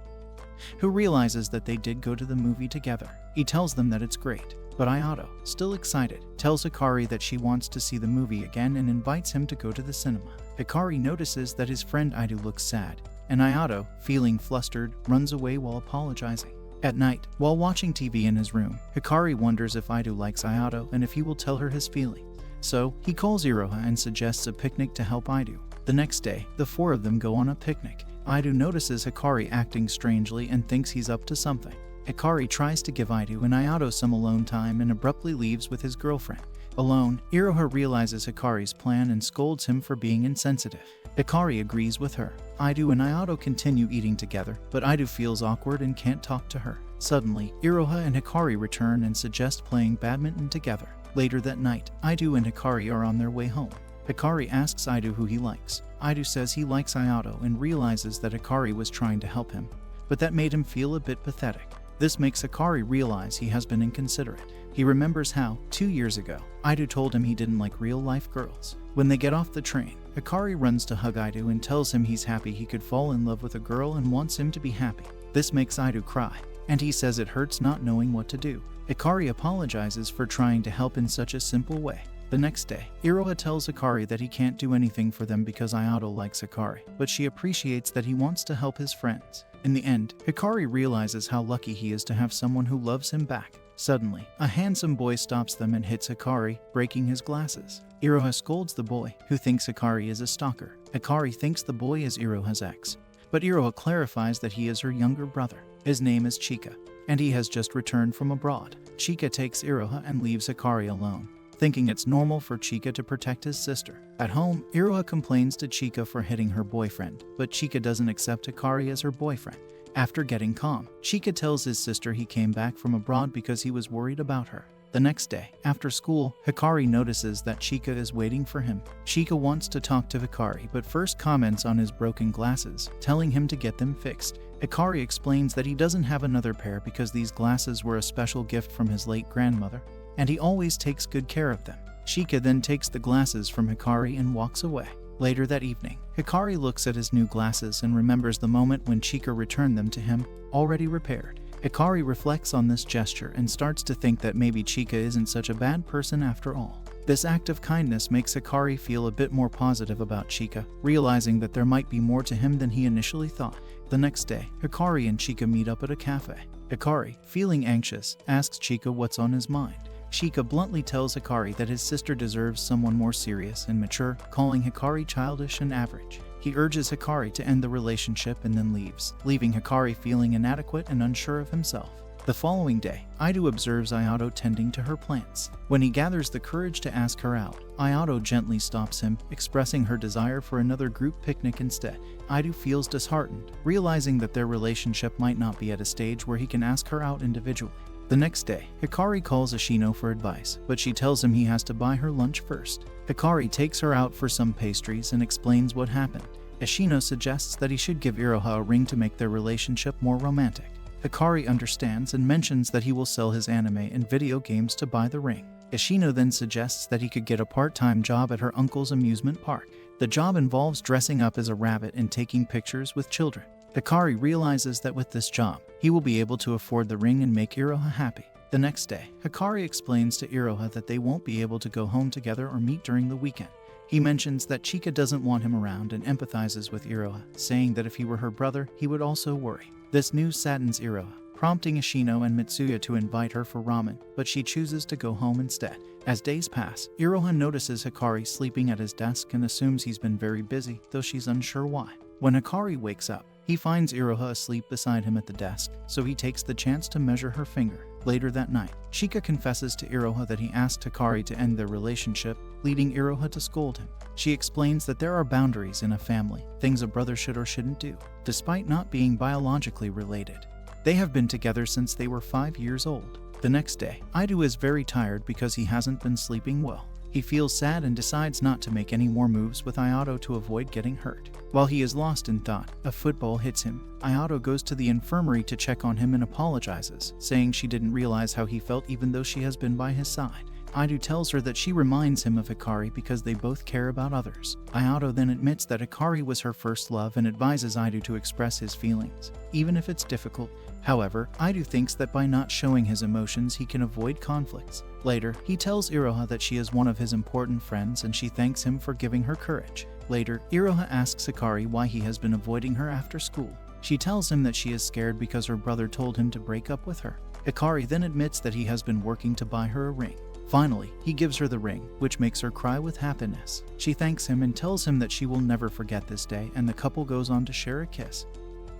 who realizes that they did go to the movie together. He tells them that it's great, but Ayato, still excited, tells Hikari that she wants to see the movie again and invites him to go to the cinema. Hikari notices that his friend Idu looks sad, and Ayato, feeling flustered, runs away while apologizing. At night, while watching TV in his room, Hikari wonders if Idu likes Ayato and if he will tell her his feelings. So, he calls Iroha and suggests a picnic to help Idu. The next day, the four of them go on a picnic. Idu notices Hikari acting strangely and thinks he's up to something. Hikari tries to give Idu and Ayato some alone time and abruptly leaves with his girlfriend. Alone, Iroha realizes Hikari's plan and scolds him for being insensitive. Hikari agrees with her. Idu and Ayato continue eating together, but Idu feels awkward and can't talk to her. Suddenly, Iroha and Hikari return and suggest playing badminton together. Later that night, Idu and Hikari are on their way home. Hikari asks Idu who he likes. Idu says he likes Ayato and realizes that Hikari was trying to help him, but that made him feel a bit pathetic. This makes Hikari realize he has been inconsiderate. He remembers how, 2 years ago, Idu told him he didn't like real-life girls. When they get off the train, Hikari runs to hug Idu and tells him he's happy he could fall in love with a girl and wants him to be happy. This makes Idu cry, and he says it hurts not knowing what to do. Hikari apologizes for trying to help in such a simple way. The next day, Iroha tells Hikari that he can't do anything for them because Ayato likes Hikari, but she appreciates that he wants to help his friends. In the end, Hikari realizes how lucky he is to have someone who loves him back. Suddenly, a handsome boy stops them and hits Hikari, breaking his glasses. Iroha scolds the boy, who thinks Hikari is a stalker. Hikari thinks the boy is Iroha's ex, but Iroha clarifies that he is her younger brother. His name is Chika, and he has just returned from abroad. Chika takes Iroha and leaves Hikari alone, thinking it's normal for Chika to protect his sister. At home, Iroha complains to Chika for hitting her boyfriend, but Chika doesn't accept Hikari as her boyfriend. After getting calm, Chika tells his sister he came back from abroad because he was worried about her. The next day, after school, Hikari notices that Chika is waiting for him. Chika wants to talk to Hikari, but first comments on his broken glasses, telling him to get them fixed. Hikari explains that he doesn't have another pair because these glasses were a special gift from his late grandmother, and he always takes good care of them. Chika then takes the glasses from Hikari and walks away. Later that evening, Hikari looks at his new glasses and remembers the moment when Chika returned them to him, already repaired. Hikari reflects on this gesture and starts to think that maybe Chika isn't such a bad person after all. This act of kindness makes Hikari feel a bit more positive about Chika, realizing that there might be more to him than he initially thought. The next day, Hikari and Chika meet up at a cafe. Hikari, feeling anxious, asks Chika what's on his mind. Chika bluntly tells Hikari that his sister deserves someone more serious and mature, calling Hikari childish and average. He urges Hikari to end the relationship and then leaves, leaving Hikari feeling inadequate and unsure of himself. The following day, Idu observes Ayato tending to her plants. When he gathers the courage to ask her out, Ayato gently stops him, expressing her desire for another group picnic instead. Idu feels disheartened, realizing that their relationship might not be at a stage where he can ask her out individually. The next day, Hikari calls Ashino for advice, but she tells him he has to buy her lunch first. Hikari takes her out for some pastries and explains what happened. Ashino suggests that he should give Iroha a ring to make their relationship more romantic. Hikari understands and mentions that he will sell his anime and video games to buy the ring. Ashino then suggests that he could get a part-time job at her uncle's amusement park. The job involves dressing up as a rabbit and taking pictures with children. Hikari realizes that with this job, he will be able to afford the ring and make Iroha happy. The next day, Hikari explains to Iroha that they won't be able to go home together or meet during the weekend. He mentions that Chika doesn't want him around and empathizes with Iroha, saying that if he were her brother, he would also worry. This news saddens Iroha, prompting Ashino and Mitsuya to invite her for ramen, but she chooses to go home instead. As days pass, Iroha notices Hikari sleeping at his desk and assumes he's been very busy, though she's unsure why. When Hikari wakes up, he finds Iroha asleep beside him at the desk, so he takes the chance to measure her finger. Later that night, Chika confesses to Iroha that he asked Hikari to end their relationship, leading Iroha to scold him. She explains that there are boundaries in a family, things a brother should or shouldn't do, despite not being biologically related. They have been together since they were 5 years old. The next day, Aido is very tired because he hasn't been sleeping well. He feels sad and decides not to make any more moves with Ayato to avoid getting hurt. While he is lost in thought, a football hits him. Ayato goes to the infirmary to check on him and apologizes, saying she didn't realize how he felt even though she has been by his side. Aido tells her that she reminds him of Hikari because they both care about others. Ayato then admits that Hikari was her first love and advises Aido to express his feelings, even if it's difficult. However, Aido thinks that by not showing his emotions he can avoid conflicts. Later, he tells Iroha that she is one of his important friends and she thanks him for giving her courage. Later, Iroha asks Hikari why he has been avoiding her after school. She tells him that she is scared because her brother told him to break up with her. Hikari then admits that he has been working to buy her a ring. Finally, he gives her the ring, which makes her cry with happiness. She thanks him and tells him that she will never forget this day, and the couple goes on to share a kiss.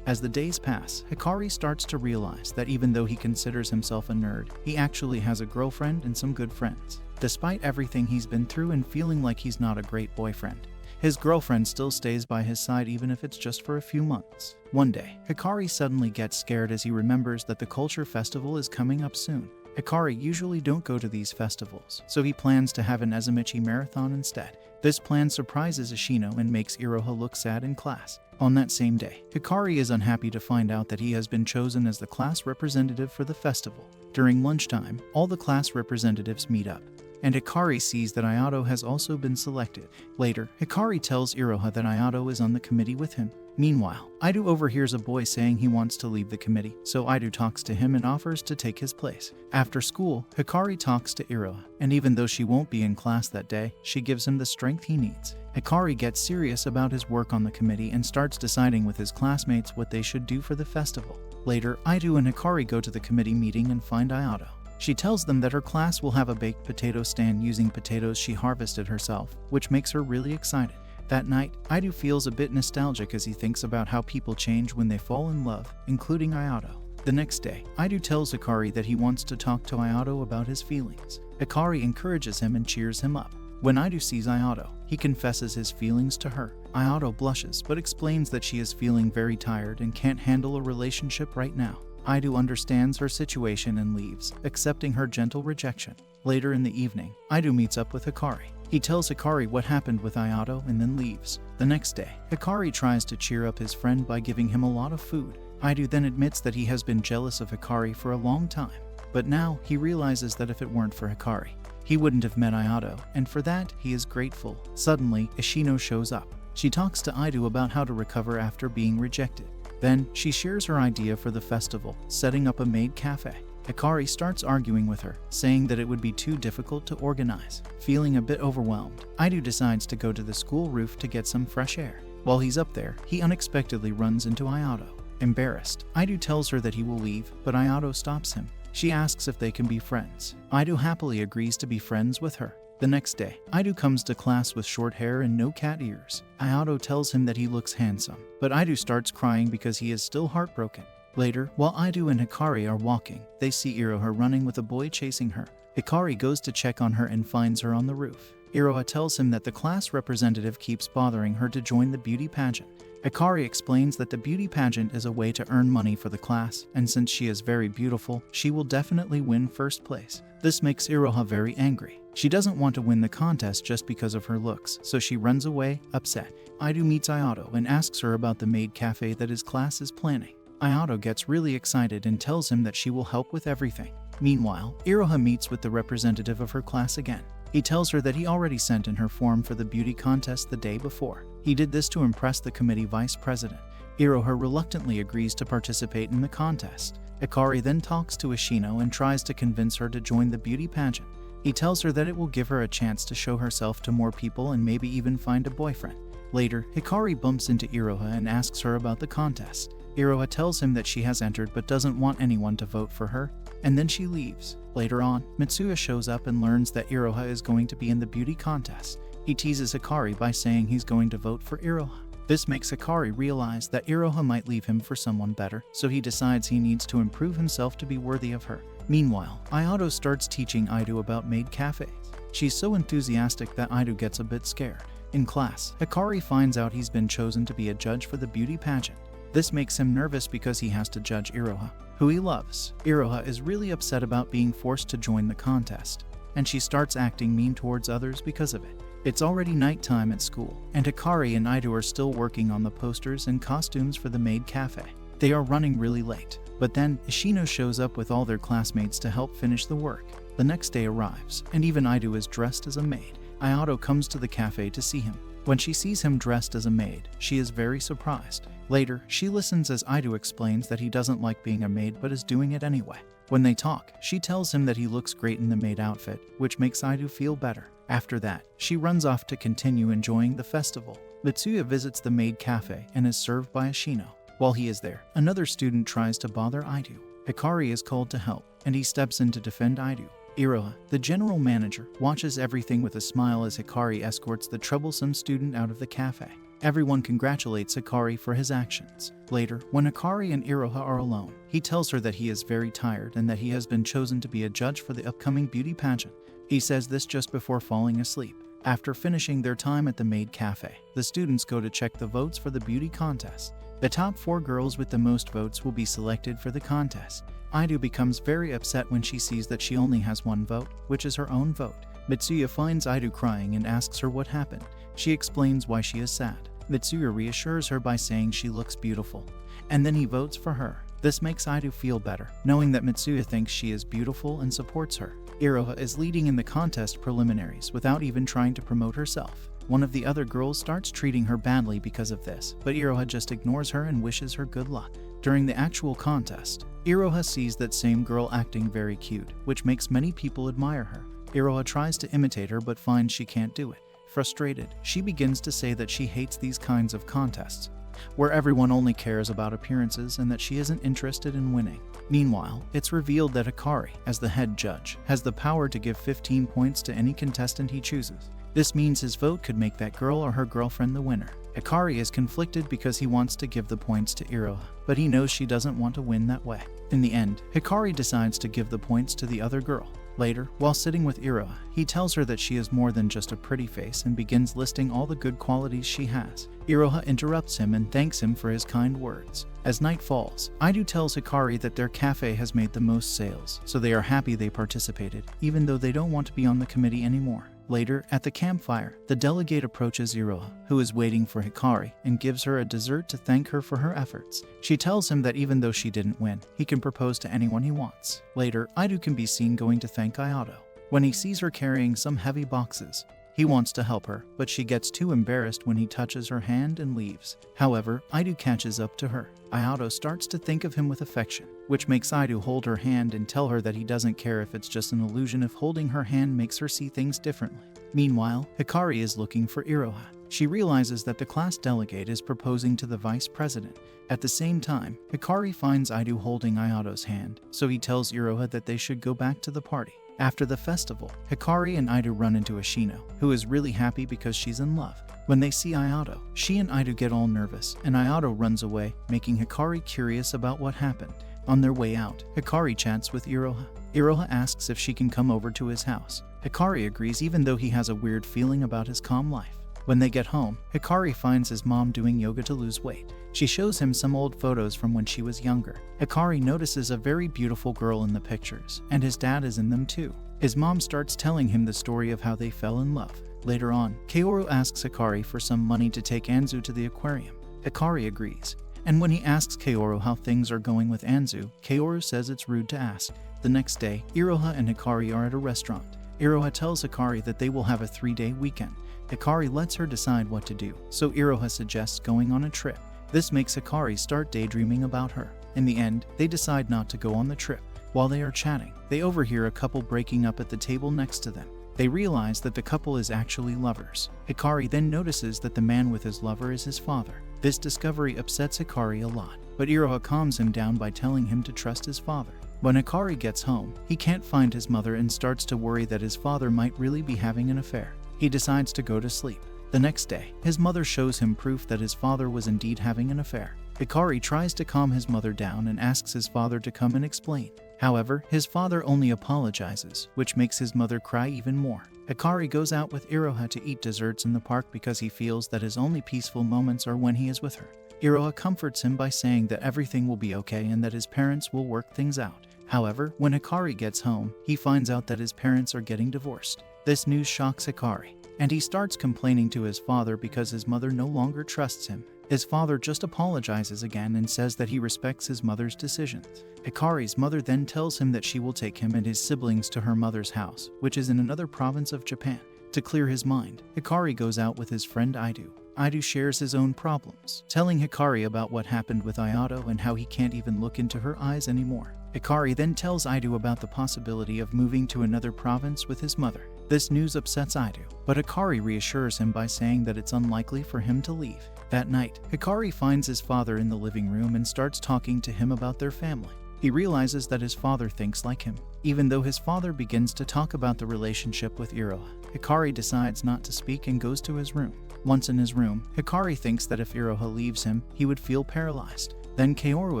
As the days pass, Hikari starts to realize that even though he considers himself a nerd, he actually has a girlfriend and some good friends. Despite everything he's been through and feeling like he's not a great boyfriend, his girlfriend still stays by his side even if it's just for a few months. One day, Hikari suddenly gets scared as he remembers that the culture festival is coming up soon. Hikari usually don't go to these festivals, so he plans to have an Ezamichi marathon instead. This plan surprises Ashino and makes Iroha look sad in class. On that same day, Hikari is unhappy to find out that he has been chosen as the class representative for the festival. During lunchtime, all the class representatives meet up, and Hikari sees that Ayato has also been selected. Later, Hikari tells Iroha that Ayato is on the committee with him. Meanwhile, Aido overhears a boy saying he wants to leave the committee, so Aido talks to him and offers to take his place. After school, Hikari talks to Iroha, and even though she won't be in class that day, she gives him the strength he needs. Hikari gets serious about his work on the committee and starts deciding with his classmates what they should do for the festival. Later, Aido and Hikari go to the committee meeting and find Ayato. She tells them that her class will have a baked potato stand using potatoes she harvested herself, which makes her really excited. That night, Aido feels a bit nostalgic as he thinks about how people change when they fall in love, including Ayato. The next day, Aido tells Hikari that he wants to talk to Ayato about his feelings. Hikari encourages him and cheers him up. When Aido sees Ayato, he confesses his feelings to her. Ayato blushes but explains that she is feeling very tired and can't handle a relationship right now. Aido understands her situation and leaves, accepting her gentle rejection. Later in the evening, Aido meets up with Hikari. He tells Hikari what happened with Ayato and then leaves. The next day, Hikari tries to cheer up his friend by giving him a lot of food. Aido then admits that he has been jealous of Hikari for a long time, but now he realizes that if it weren't for Hikari, he wouldn't have met Ayato, and for that, he is grateful. Suddenly, Ashino shows up. She talks to Aido about how to recover after being rejected. Then, she shares her idea for the festival, setting up a maid cafe. Hikari starts arguing with her, saying that it would be too difficult to organize. Feeling a bit overwhelmed, Aido decides to go to the school roof to get some fresh air. While he's up there, he unexpectedly runs into Ayato. Embarrassed, Aido tells her that he will leave, but Ayato stops him. She asks if they can be friends. Aido happily agrees to be friends with her. The next day, Aido comes to class with short hair and no cat ears. Ayato tells him that he looks handsome, but Aido starts crying because he is still heartbroken. Later, while Aido and Hikari are walking, they see Iroha running with a boy chasing her. Hikari goes to check on her and finds her on the roof. Iroha tells him that the class representative keeps bothering her to join the beauty pageant. Hikari explains that the beauty pageant is a way to earn money for the class, and since she is very beautiful, she will definitely win first place. This makes Iroha very angry. She doesn't want to win the contest just because of her looks, so she runs away, upset. Aido meets Ayato and asks her about the maid cafe that his class is planning. Ayato gets really excited and tells him that she will help with everything. Meanwhile, Iroha meets with the representative of her class again. He tells her that he already sent in her form for the beauty contest the day before. He did this to impress the committee vice president. Iroha reluctantly agrees to participate in the contest. Hikari then talks to Ashino and tries to convince her to join the beauty pageant. He tells her that it will give her a chance to show herself to more people and maybe even find a boyfriend. Later, Hikari bumps into Iroha and asks her about the contest. Iroha tells him that she has entered but doesn't want anyone to vote for her, and then she leaves. Later on, Mitsuya shows up and learns that Iroha is going to be in the beauty contest. He teases Hikari by saying he's going to vote for Iroha. This makes Hikari realize that Iroha might leave him for someone better, so he decides he needs to improve himself to be worthy of her. Meanwhile, Ayato starts teaching Aido about maid cafes. She's so enthusiastic that Aido gets a bit scared. In class, Hikari finds out he's been chosen to be a judge for the beauty pageant. This makes him nervous because he has to judge Iroha, who he loves. Iroha is really upset about being forced to join the contest, and she starts acting mean towards others because of it. It's already nighttime at school, and Hikari and Aido are still working on the posters and costumes for the maid cafe. They are running really late, but then Ishino shows up with all their classmates to help finish the work. The next day arrives, and even Aido is dressed as a maid. Ayato comes to the cafe to see him. When she sees him dressed as a maid, she is very surprised. Later, she listens as Aido explains that he doesn't like being a maid but is doing it anyway. When they talk, she tells him that he looks great in the maid outfit, which makes Aido feel better. After that, she runs off to continue enjoying the festival. Mitsuya visits the maid cafe and is served by Ishino. While he is there, another student tries to bother Aido. Hikari is called to help, and he steps in to defend Aido. Iroha, the general manager, watches everything with a smile as Hikari escorts the troublesome student out of the cafe. Everyone congratulates Hikari for his actions. Later, when Hikari and Iroha are alone, he tells her that he is very tired and that he has been chosen to be a judge for the upcoming beauty pageant. He says this just before falling asleep. After finishing their time at the maid cafe, the students go to check the votes for the beauty contest. The top 4 girls with the most votes will be selected for the contest. Aido becomes very upset when she sees that she only has 1 vote, which is her own vote. Mitsuya finds Aido crying and asks her what happened. She explains why she is sad. Mitsuya reassures her by saying she looks beautiful, and then he votes for her. This makes Aido feel better, knowing that Mitsuya thinks she is beautiful and supports her. Iroha is leading in the contest preliminaries without even trying to promote herself. One of the other girls starts treating her badly because of this, but Iroha just ignores her and wishes her good luck. During the actual contest, Iroha sees that same girl acting very cute, which makes many people admire her. Iroha tries to imitate her but finds she can't do it. Frustrated, she begins to say that she hates these kinds of contests, where everyone only cares about appearances and that she isn't interested in winning. Meanwhile, it's revealed that Hikari, as the head judge, has the power to give 15 points to any contestant he chooses. This means his vote could make that girl or her girlfriend the winner. Hikari is conflicted because he wants to give the points to Iroha, but he knows she doesn't want to win that way. In the end, Hikari decides to give the points to the other girl. Later, while sitting with Iroha, he tells her that she is more than just a pretty face and begins listing all the good qualities she has. Iroha interrupts him and thanks him for his kind words. As night falls, Aido tells Hikari that their cafe has made the most sales, so they are happy they participated, even though they don't want to be on the committee anymore. Later, at the campfire, the delegate approaches Iroha, who is waiting for Hikari, and gives her a dessert to thank her for her efforts. She tells him that even though she didn't win, he can propose to anyone he wants. Later, Aido can be seen going to thank Ayato. When he sees her carrying some heavy boxes, he wants to help her, but she gets too embarrassed when he touches her hand and leaves. However, Aido catches up to her. Ayato starts to think of him with affection, which makes Aido hold her hand and tell her that he doesn't care if it's just an illusion if holding her hand makes her see things differently. Meanwhile, Hikari is looking for Iroha. She realizes that the class delegate is proposing to the vice president. At the same time, Hikari finds Aido holding Ayato's hand, so he tells Iroha that they should go back to the party. After the festival, Hikari and Aido run into Ashino, who is really happy because she's in love. When they see Ayato, she and Aido get all nervous, and Ayato runs away, making Hikari curious about what happened. On their way out, Hikari chats with Iroha. Iroha asks if she can come over to his house. Hikari agrees even though he has a weird feeling about his calm life. When they get home, Hikari finds his mom doing yoga to lose weight. She shows him some old photos from when she was younger. Hikari notices a very beautiful girl in the pictures, and his dad is in them too. His mom starts telling him the story of how they fell in love. Later on, Kaoru asks Hikari for some money to take Anzu to the aquarium. Hikari agrees, and when he asks Kaoru how things are going with Anzu, Kaoru says it's rude to ask. The next day, Iroha and Hikari are at a restaurant. Iroha tells Hikari that they will have a 3-day weekend. Hikari lets her decide what to do, so Iroha suggests going on a trip. This makes Hikari start daydreaming about her. In the end, they decide not to go on the trip. While they are chatting, they overhear a couple breaking up at the table next to them. They realize that the couple is actually lovers. Hikari then notices that the man with his lover is his father. This discovery upsets Hikari a lot. but Iroha calms him down by telling him to trust his father. When Hikari gets home, he can't find his mother and starts to worry that his father might really be having an affair. He decides to go to sleep. The next day, his mother shows him proof that his father was indeed having an affair. Hikari tries to calm his mother down and asks his father to come and explain. However, his father only apologizes, which makes his mother cry even more. Hikari goes out with Iroha to eat desserts in the park because he feels that his only peaceful moments are when he is with her. Iroha comforts him by saying that everything will be okay and that his parents will work things out. However, when Hikari gets home, he finds out that his parents are getting divorced. This news shocks Hikari, and he starts complaining to his father because his mother no longer trusts him. His father just apologizes again and says that he respects his mother's decisions. Hikari's mother then tells him that she will take him and his siblings to her mother's house, which is in another province of Japan. To clear his mind, Hikari goes out with his friend Aido. Aido shares his own problems, telling Hikari about what happened with Ayato and how he can't even look into her eyes anymore. Hikari then tells Aido about the possibility of moving to another province with his mother. This news upsets Aido, but Hikari reassures him by saying that it's unlikely for him to leave. That night, Hikari finds his father in the living room and starts talking to him about their family. He realizes that his father thinks like him. Even though his father begins to talk about the relationship with Iroha, Hikari decides not to speak and goes to his room. Once in his room, Hikari thinks that if Iroha leaves him, he would feel paralyzed. Then Kaoru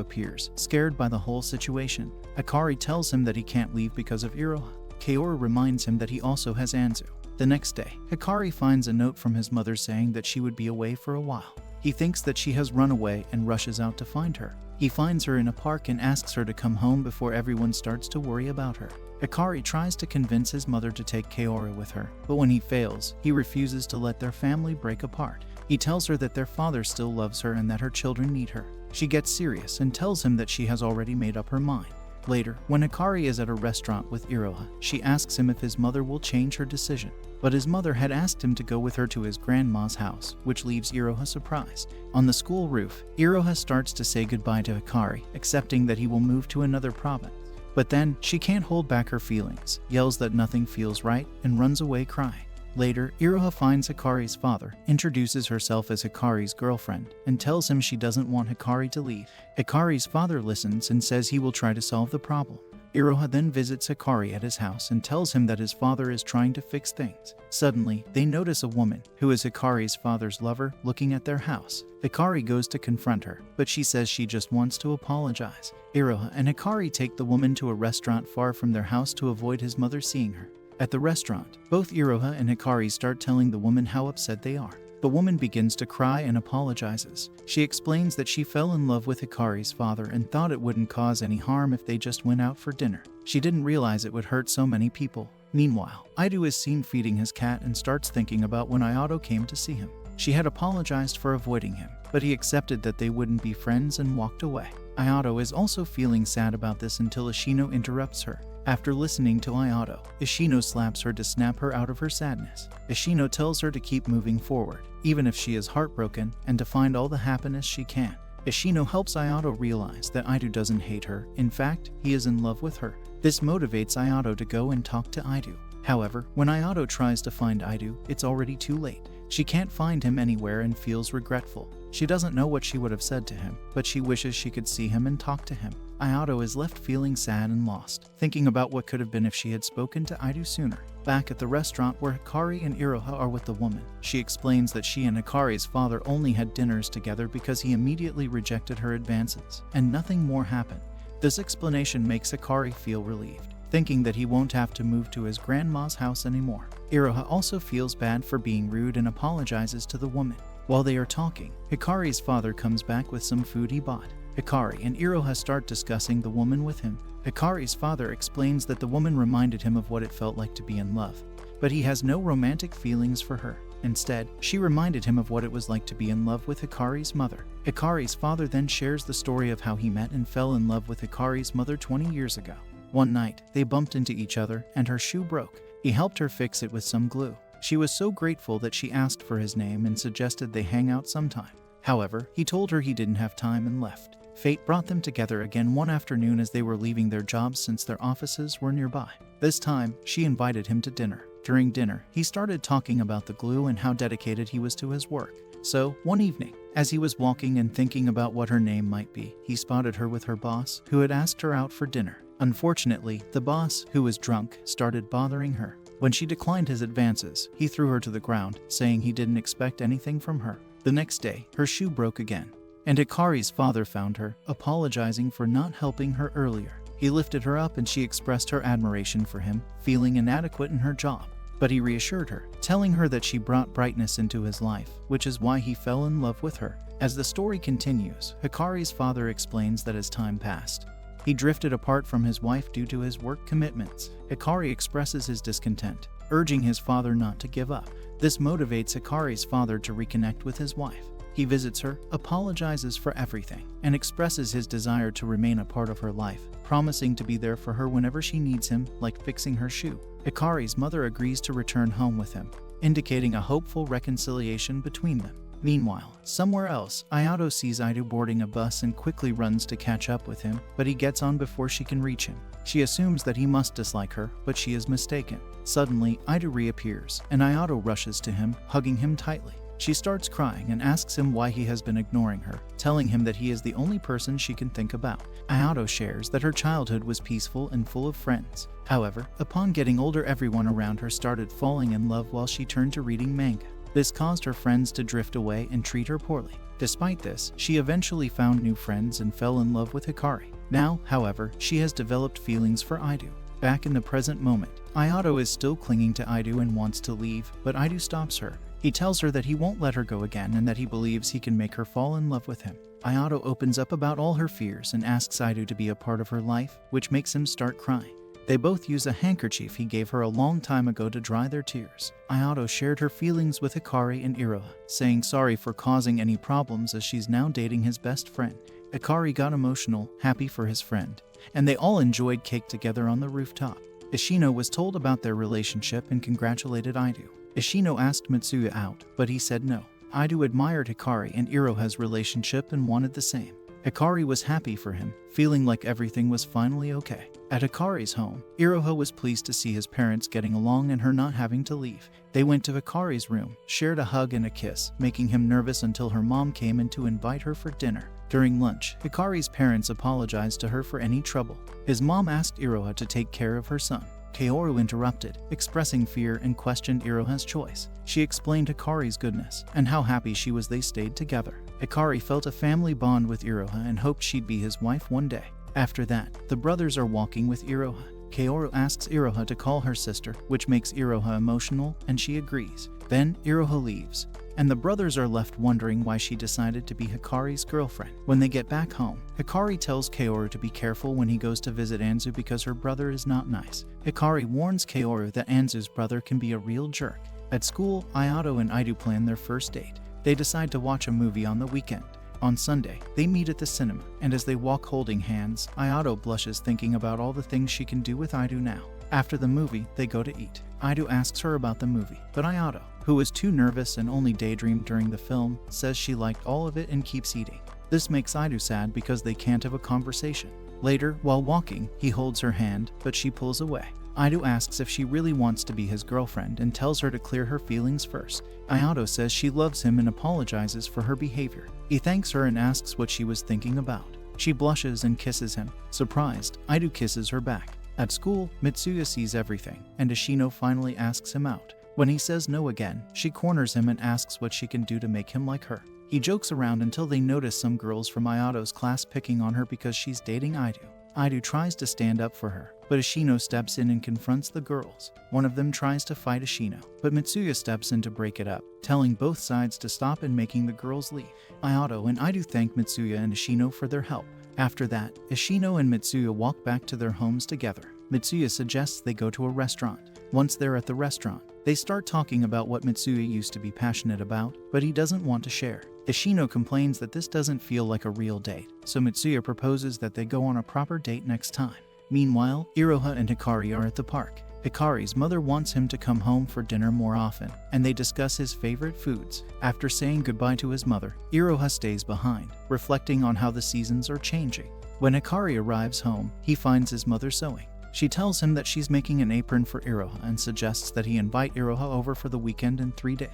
appears, scared by the whole situation. Hikari tells him that he can't leave because of Iroha. Kaoru reminds him that he also has Anzu. The next day, Hikari finds a note from his mother saying that she would be away for a while. He thinks that she has run away and rushes out to find her. He finds her in a park and asks her to come home before everyone starts to worry about her. Hikari tries to convince his mother to take Kaoru with her, but when he fails, he refuses to let their family break apart. He tells her that their father still loves her and that her children need her. She gets serious and tells him that she has already made up her mind. Later, when Hikari is at a restaurant with Iroha, she asks him if his mother will change her decision. But his mother had asked him to go with her to his grandma's house, which leaves Iroha surprised. On the school roof, Iroha starts to say goodbye to Hikari, accepting that he will move to another province. But then, she can't hold back her feelings, yells that nothing feels right, and runs away crying. Later, Iroha finds Hikari's father, introduces herself as Hikari's girlfriend, and tells him she doesn't want Hikari to leave. Hikari's father listens and says he will try to solve the problem. Iroha then visits Hikari at his house and tells him that his father is trying to fix things. Suddenly, they notice a woman, who is Hikari's father's lover, looking at their house. Hikari goes to confront her, but she says she just wants to apologize. Iroha and Hikari take the woman to a restaurant far from their house to avoid his mother seeing her. At the restaurant, both Iroha and Hikari start telling the woman how upset they are. The woman begins to cry and apologizes. She explains that she fell in love with Hikari's father and thought it wouldn't cause any harm if they just went out for dinner. She didn't realize it would hurt so many people. Meanwhile, Aido is seen feeding his cat and starts thinking about when Ayato came to see him. She had apologized for avoiding him, but he accepted that they wouldn't be friends and walked away. Ayato is also feeling sad about this until Ishino interrupts her. After listening to Ayato, Ishino slaps her to snap her out of her sadness. Ishino tells her to keep moving forward, even if she is heartbroken, and to find all the happiness she can. Ishino helps Ayato realize that Aido doesn't hate her. In fact, he is in love with her. This motivates Ayato to go and talk to Aido. However, when Ayato tries to find Aido, it's already too late. She can't find him anywhere and feels regretful. She doesn't know what she would have said to him, but she wishes she could see him and talk to him. Ayato is left feeling sad and lost, thinking about what could have been if she had spoken to Aido sooner. Back at the restaurant where Hikari and Iroha are with the woman, she explains that she and Hikari's father only had dinners together because he immediately rejected her advances, and nothing more happened. This explanation makes Hikari feel relieved, thinking that he won't have to move to his grandma's house anymore. Iroha also feels bad for being rude and apologizes to the woman. While they are talking, Hikari's father comes back with some food he bought. Hikari and Iroha start discussing the woman with him. Hikari's father explains that the woman reminded him of what it felt like to be in love, but he has no romantic feelings for her. Instead, she reminded him of what it was like to be in love with Hikari's mother. Hikari's father then shares the story of how he met and fell in love with Hikari's mother 20 years ago. One night, they bumped into each other and her shoe broke. He helped her fix it with some glue. She was so grateful that she asked for his name and suggested they hang out sometime. However, he told her he didn't have time and left. Fate brought them together again one afternoon as they were leaving their jobs since their offices were nearby. This time, she invited him to dinner. During dinner, he started talking about the glue and how dedicated he was to his work. So, one evening, As he was walking and thinking about what her name might be, he spotted her with her boss, who had asked her out for dinner. Unfortunately, the boss, who was drunk, started bothering her. When she declined his advances, he threw her to the ground, saying he didn't expect anything from her. The next day, her shoe broke again, and Hikari's father found her, apologizing for not helping her earlier. He lifted her up and she expressed her admiration for him, feeling inadequate in her job. But he reassured her, telling her that she brought brightness into his life, which is why he fell in love with her. As the story continues, Hikari's father explains that as time passed, he drifted apart from his wife due to his work commitments. Hikari expresses his discontent, urging his father not to give up. This motivates Hikari's father to reconnect with his wife. He visits her, apologizes for everything, and expresses his desire to remain a part of her life, promising to be there for her whenever she needs him, like fixing her shoe. Hikari's mother agrees to return home with him, indicating a hopeful reconciliation between them. Meanwhile, somewhere else, Ayato sees Ido boarding a bus and quickly runs to catch up with him, but he gets on before she can reach him. She assumes that he must dislike her, but she is mistaken. Suddenly, Ido reappears, and Ayato rushes to him, hugging him tightly. She starts crying and asks him why he has been ignoring her, telling him that he is the only person she can think about. Ayato shares that her childhood was peaceful and full of friends. However, upon getting older, everyone around her started falling in love while she turned to reading manga. This caused her friends to drift away and treat her poorly. Despite this, she eventually found new friends and fell in love with Hikari. Now, however, she has developed feelings for Ido. Back in the present moment, Ayato is still clinging to Ido and wants to leave, but Ido stops her. He tells her that he won't let her go again and that he believes he can make her fall in love with him. Ayato opens up about all her fears and asks Ido to be a part of her life, which makes him start crying. They both use a handkerchief he gave her a long time ago to dry their tears. Ayato shared her feelings with Hikari and Iroha, saying sorry for causing any problems as she's now dating his best friend. Hikari got emotional, happy for his friend, and they all enjoyed cake together on the rooftop. Ishino was told about their relationship and congratulated Ido. Ishino asked Mitsuya out, but he said no. Ido admired Hikari and Iroha's relationship and wanted the same. Hikari was happy for him, feeling like everything was finally okay. At Hikari's home, Iroha was pleased to see his parents getting along and her not having to leave. They went to Hikari's room, shared a hug and a kiss, making him nervous until her mom came in to invite her for dinner. During lunch, Hikari's parents apologized to her for any trouble. His mom asked Iroha to take care of her son. Kaoru interrupted, expressing fear and questioned Iroha's choice. She explained Hikari's goodness and how happy she was they stayed together. Hikari felt a family bond with Iroha and hoped she'd be his wife one day. After that, the brothers are walking with Iroha. Kaoru asks Iroha to call her sister, which makes Iroha emotional, and she agrees. Then, Iroha leaves, and the brothers are left wondering why she decided to be Hikari's girlfriend. When they get back home, Hikari tells Kaoru to be careful when he goes to visit Anzu because her brother is not nice. Hikari warns Kaoru that Anzu's brother can be a real jerk. At school, Ayato and Ido plan their first date. They decide to watch a movie on the weekend. On Sunday, they meet at the cinema, and as they walk holding hands, Ayato blushes thinking about all the things she can do with Ido now. After the movie, they go to eat. Ido asks her about the movie, but Ayato, who is too nervous and only daydreamed during the film, says she liked all of it and keeps eating. This makes Ido sad because they can't have a conversation. Later, while walking, he holds her hand, but she pulls away. Ido asks if she really wants to be his girlfriend and tells her to clear her feelings first. Ayato says she loves him and apologizes for her behavior. He thanks her and asks what she was thinking about. She blushes and kisses him. Surprised, Ido kisses her back. At school, Mitsuya sees everything, and Ishino finally asks him out. When he says no again, she corners him and asks what she can do to make him like her. He jokes around until they notice some girls from Ayato's class picking on her because she's dating Ido. Ido tries to stand up for her, but Ishino steps in and confronts the girls. One of them tries to fight Ishino, but Mitsuya steps in to break it up, telling both sides to stop and making the girls leave. Ayato and Ido thank Mitsuya and Ishino for their help. After that, Ishino and Mitsuya walk back to their homes together. Mitsuya suggests they go to a restaurant. Once they're at the restaurant, they start talking about what Mitsuya used to be passionate about, but he doesn't want to share. Ishino complains that this doesn't feel like a real date, so Mitsuya proposes that they go on a proper date next time. Meanwhile, Iroha and Hikari are at the park. Hikari's mother wants him to come home for dinner more often, and they discuss his favorite foods. After saying goodbye to his mother, Iroha stays behind, reflecting on how the seasons are changing. When Hikari arrives home, he finds his mother sewing. She tells him that she's making an apron for Iroha and suggests that he invite Iroha over for the weekend in 3 days.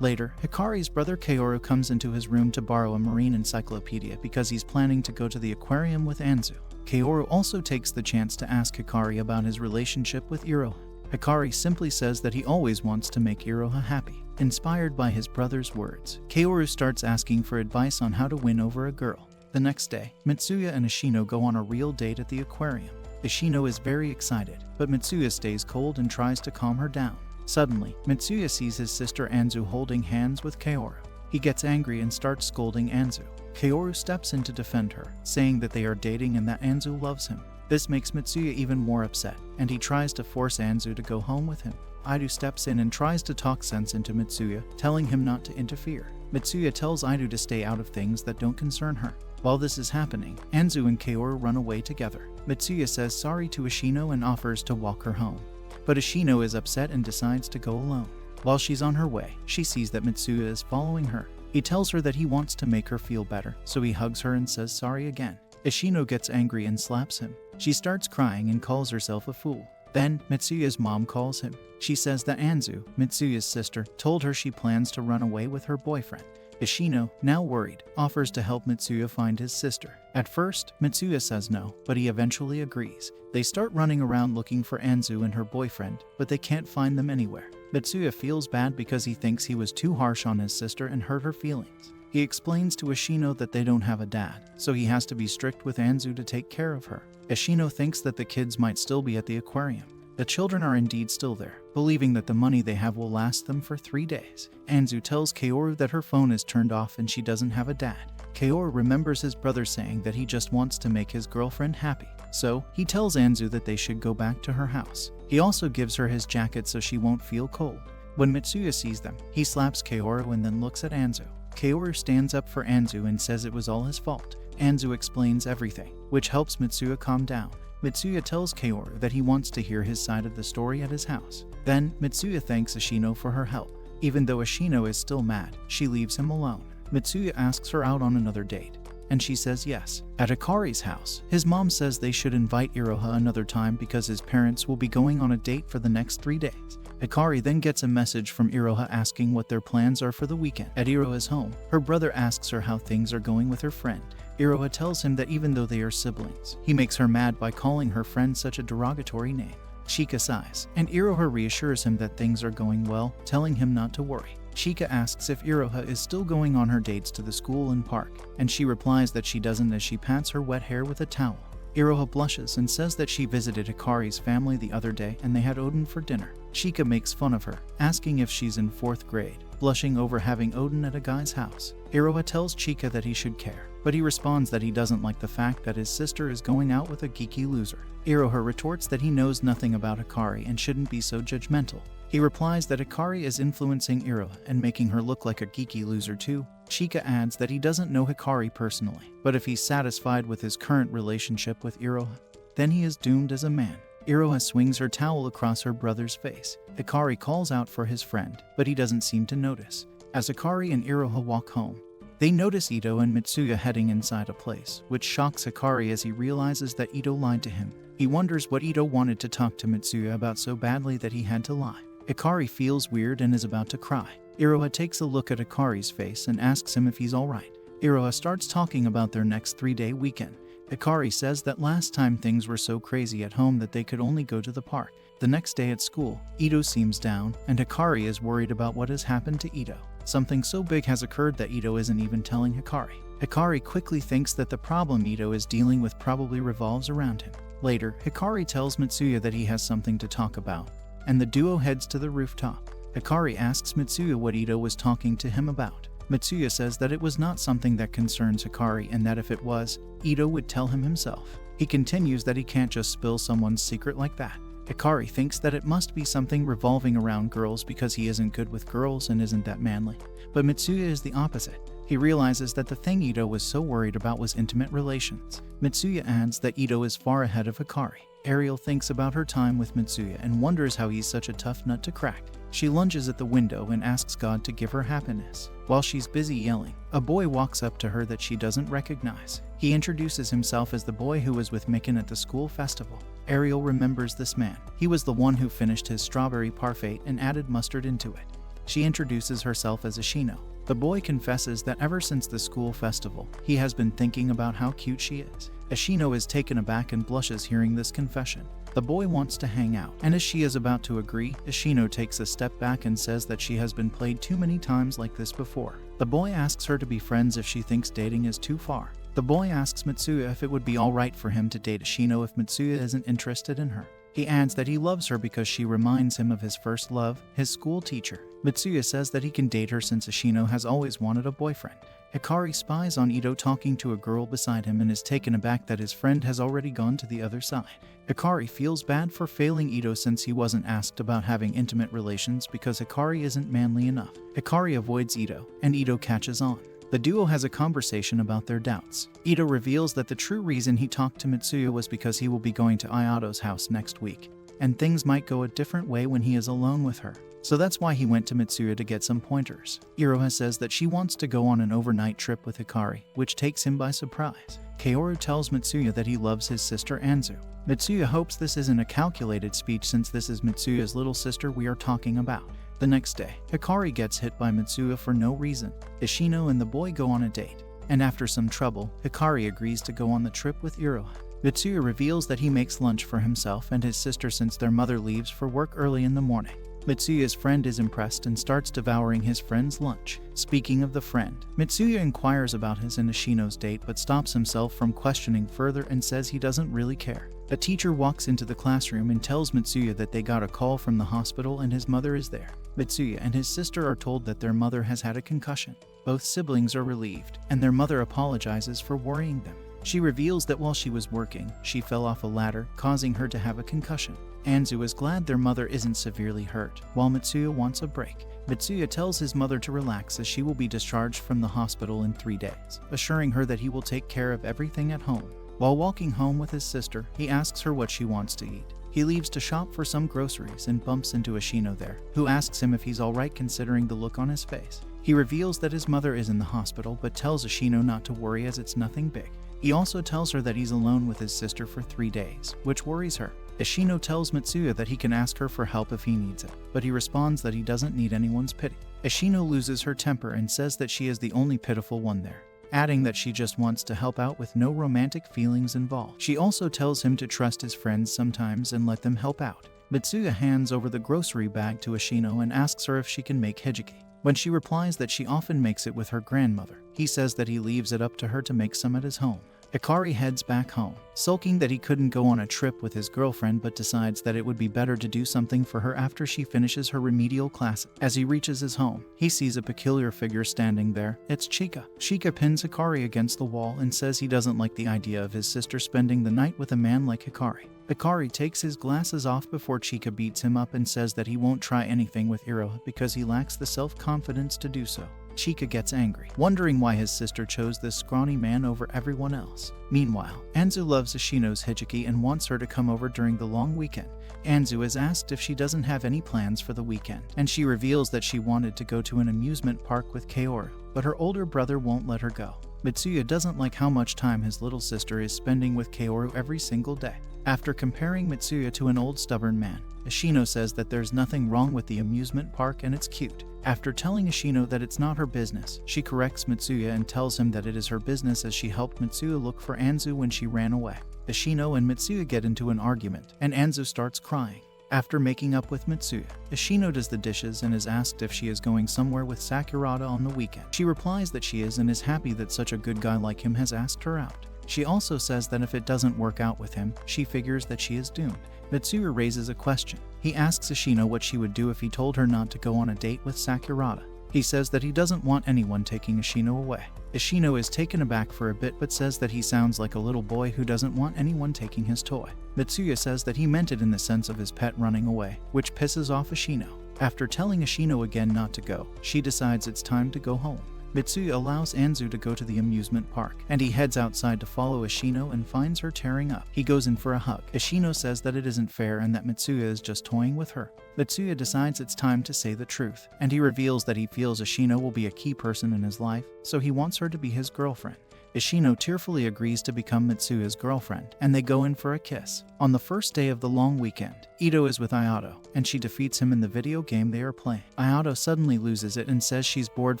Later, Hikari's brother Kaoru comes into his room to borrow a marine encyclopedia because he's planning to go to the aquarium with Anzu. Kaoru also takes the chance to ask Hikari about his relationship with Iroha. Hikari simply says that he always wants to make Iroha happy. Inspired by his brother's words, Kaoru starts asking for advice on how to win over a girl. The next day, Mitsuya and Ishino go on a real date at the aquarium. Ishino is very excited, but Mitsuya stays cold and tries to calm her down. Suddenly, Mitsuya sees his sister Anzu holding hands with Kaoru. He gets angry and starts scolding Anzu. Kaoru steps in to defend her, saying that they are dating and that Anzu loves him. This makes Mitsuya even more upset, and he tries to force Anzu to go home with him. Ido steps in and tries to talk sense into Mitsuya, telling him not to interfere. Mitsuya tells Ido to stay out of things that don't concern her. While this is happening, Anzu and Kaoru run away together. Mitsuya says sorry to Ishino and offers to walk her home. But Ishino is upset and decides to go alone. While she's on her way, she sees that Mitsuya is following her. He tells her that he wants to make her feel better, so he hugs her and says sorry again. Ishino gets angry and slaps him. She starts crying and calls herself a fool. Then, Mitsuya's mom calls him. She says that Anzu, Mitsuya's sister, told her she plans to run away with her boyfriend. Ishino, now worried, offers to help Mitsuya find his sister. At first, Mitsuya says no, but he eventually agrees. They start running around looking for Anzu and her boyfriend, but they can't find them anywhere. Mitsuya feels bad because he thinks he was too harsh on his sister and hurt her feelings. He explains to Ishino that they don't have a dad, so he has to be strict with Anzu to take care of her. Ishino thinks that the kids might still be at the aquarium. The children are indeed still there, believing that the money they have will last them for 3 days. Anzu tells Kaoru that her phone is turned off and she doesn't have a dad. Kaoru remembers his brother saying that he just wants to make his girlfriend happy, so he tells Anzu that they should go back to her house. He also gives her his jacket so she won't feel cold. When Mitsuya sees them, he slaps Kaoru and then looks at Anzu. Kaoru stands up for Anzu and says it was all his fault. Anzu explains everything, which helps Mitsuya calm down. Mitsuya tells Kaoru that he wants to hear his side of the story at his house. Then, Mitsuya thanks Ishino for her help. Even though Ishino is still mad, she leaves him alone. Mitsuya asks her out on another date, and she says yes. At Hikari's house, his mom says they should invite Iroha another time because his parents will be going on a date for the next 3 days. Hikari then gets a message from Iroha asking what their plans are for the weekend. At Iroha's home, her brother asks her how things are going with her friend. Iroha tells him that even though they are siblings, he makes her mad by calling her friend such a derogatory name. Chika sighs, and Iroha reassures him that things are going well, telling him not to worry. Chika asks if Iroha is still going on her dates to the school and park, and she replies that she doesn't as she pats her wet hair with a towel. Iroha blushes and says that she visited Hikari's family the other day and they had Odin for dinner. Chika makes fun of her, asking if she's in 4th grade, blushing over having Odin at a guy's house. Iroha tells Chika that he should care, but he responds that he doesn't like the fact that his sister is going out with a geeky loser. Iroha retorts that he knows nothing about Hikari and shouldn't be so judgmental. He replies that Hikari is influencing Iroha and making her look like a geeky loser too. Chika adds that he doesn't know Hikari personally, but if he's satisfied with his current relationship with Iroha, then he is doomed as a man. Iroha swings her towel across her brother's face. Hikari calls out for his friend, but he doesn't seem to notice. As Hikari and Iroha walk home, they notice Ito and Mitsuya heading inside a place, which shocks Hikari as he realizes that Ito lied to him. He wonders what Ito wanted to talk to Mitsuya about so badly that he had to lie. Hikari feels weird and is about to cry. Iroha takes a look at Hikari's face and asks him if he's alright. Iroha starts talking about their next 3-day weekend. Hikari says that last time things were so crazy at home that they could only go to the park. The next day at school, Ito seems down, and Hikari is worried about what has happened to Ito. Something so big has occurred that Ito isn't even telling Hikari. Hikari quickly thinks that the problem Ito is dealing with probably revolves around him. Later, Hikari tells Mitsuya that he has something to talk about, and the duo heads to the rooftop. Hikari asks Mitsuya what Ito was talking to him about. Mitsuya says that it was not something that concerns Hikari and that if it was, Ito would tell him himself. He continues that he can't just spill someone's secret like that. Hikari thinks that it must be something revolving around girls because he isn't good with girls and isn't that manly. But Mitsuya is the opposite. He realizes that the thing Ito was so worried about was intimate relations. Mitsuya adds that Ito is far ahead of Hikari. Ariel thinks about her time with Mitsuya and wonders how he's such a tough nut to crack. She lunges at the window and asks God to give her happiness. While she's busy yelling, a boy walks up to her that she doesn't recognize. He introduces himself as the boy who was with Mikan at the school festival. Ariel remembers this man. He was the one who finished his strawberry parfait and added mustard into it. She introduces herself as Ashino. The boy confesses that ever since the school festival, he has been thinking about how cute she is. Ashino is taken aback and blushes hearing this confession. The boy wants to hang out, and as she is about to agree, Ashino takes a step back and says that she has been played too many times like this before. The boy asks her to be friends if she thinks dating is too far. The boy asks Mitsuya if it would be alright for him to date Ashino if Mitsuya isn't interested in her. He adds that he loves her because she reminds him of his first love, his school teacher. Mitsuya says that he can date her since Ashino has always wanted a boyfriend. Hikari spies on Ito talking to a girl beside him and is taken aback that his friend has already gone to the other side. Hikari feels bad for failing Ito since he wasn't asked about having intimate relations because Hikari isn't manly enough. Hikari avoids Ito, and Ito catches on. The duo has a conversation about their doubts. Ito reveals that the true reason he talked to Mitsuya was because he will be going to Ayato's house next week, and things might go a different way when he is alone with her. So that's why he went to Mitsuya to get some pointers. Iroha says that she wants to go on an overnight trip with Hikari, which takes him by surprise. Kaoru tells Mitsuya that he loves his sister Anzu. Mitsuya hopes this isn't a calculated speech since this is Mitsuya's little sister we are talking about. The next day, Hikari gets hit by Mitsuya for no reason. Ashino and the boy go on a date, and after some trouble, Hikari agrees to go on the trip with Iroha. Mitsuya reveals that he makes lunch for himself and his sister since their mother leaves for work early in the morning. Mitsuya's friend is impressed and starts devouring his friend's lunch. Speaking of the friend, Mitsuya inquires about his and Ashino's date but stops himself from questioning further and says he doesn't really care. A teacher walks into the classroom and tells Mitsuya that they got a call from the hospital and his mother is there. Mitsuya and his sister are told that their mother has had a concussion. Both siblings are relieved, and their mother apologizes for worrying them. She reveals that while she was working, she fell off a ladder, causing her to have a concussion. Anzu is glad their mother isn't severely hurt, while Mitsuya wants a break. Mitsuya tells his mother to relax as she will be discharged from the hospital in 3 days, assuring her that he will take care of everything at home. While walking home with his sister, he asks her what she wants to eat. He leaves to shop for some groceries and bumps into Ashino there, who asks him if he's alright considering the look on his face. He reveals that his mother is in the hospital but tells Ashino not to worry as it's nothing big. He also tells her that he's alone with his sister for 3 days, which worries her. Ashino tells Mitsuya that he can ask her for help if he needs it, but he responds that he doesn't need anyone's pity. Ashino loses her temper and says that she is the only pitiful one there, adding that she just wants to help out with no romantic feelings involved. She also tells him to trust his friends sometimes and let them help out. Mitsuya hands over the grocery bag to Ashino and asks her if she can make hijiki. When she replies that she often makes it with her grandmother, he says that he leaves it up to her to make some at his home. Hikari heads back home, sulking that he couldn't go on a trip with his girlfriend but decides that it would be better to do something for her after she finishes her remedial classes. As he reaches his home, he sees a peculiar figure standing there. It's Chika. Chika pins Hikari against the wall and says he doesn't like the idea of his sister spending the night with a man like Hikari. Hikari takes his glasses off before Chika beats him up and says that he won't try anything with Iroha because he lacks the self-confidence to do so. Chika gets angry, wondering why his sister chose this scrawny man over everyone else. Meanwhile, Anzu loves Ashino's hijiki and wants her to come over during the long weekend. Anzu is asked if she doesn't have any plans for the weekend, and she reveals that she wanted to go to an amusement park with Kaoru, but her older brother won't let her go. Mitsuya doesn't like how much time his little sister is spending with Kaoru every single day. After comparing Mitsuya to an old stubborn man, Ashino says that there's nothing wrong with the amusement park and it's cute. After telling Ashino that it's not her business, she corrects Mitsuya and tells him that it is her business as she helped Mitsuya look for Anzu when she ran away. Ashino and Mitsuya get into an argument, and Anzu starts crying. After making up with Mitsuya, Ashino does the dishes and is asked if she is going somewhere with Sakurada on the weekend. She replies that she is and is happy that such a good guy like him has asked her out. She also says that if it doesn't work out with him, she figures that she is doomed. Mitsuya raises a question. He asks Ashino what she would do if he told her not to go on a date with Sakurada. He says that he doesn't want anyone taking Ashino away. Ashino is taken aback for a bit but says that he sounds like a little boy who doesn't want anyone taking his toy. Mitsuya says that he meant it in the sense of his pet running away, which pisses off Ashino. After telling Ashino again not to go, she decides it's time to go home. Mitsuya allows Anzu to go to the amusement park, and he heads outside to follow Ashino and finds her tearing up. He goes in for a hug. Ashino says that it isn't fair and that Mitsuya is just toying with her. Mitsuya decides it's time to say the truth, and he reveals that he feels Ashino will be a key person in his life, so he wants her to be his girlfriend. Ishino tearfully agrees to become Mitsuya's girlfriend, and they go in for a kiss. On the first day of the long weekend, Ito is with Ayato, and she defeats him in the video game they are playing. Ayato suddenly loses it and says she's bored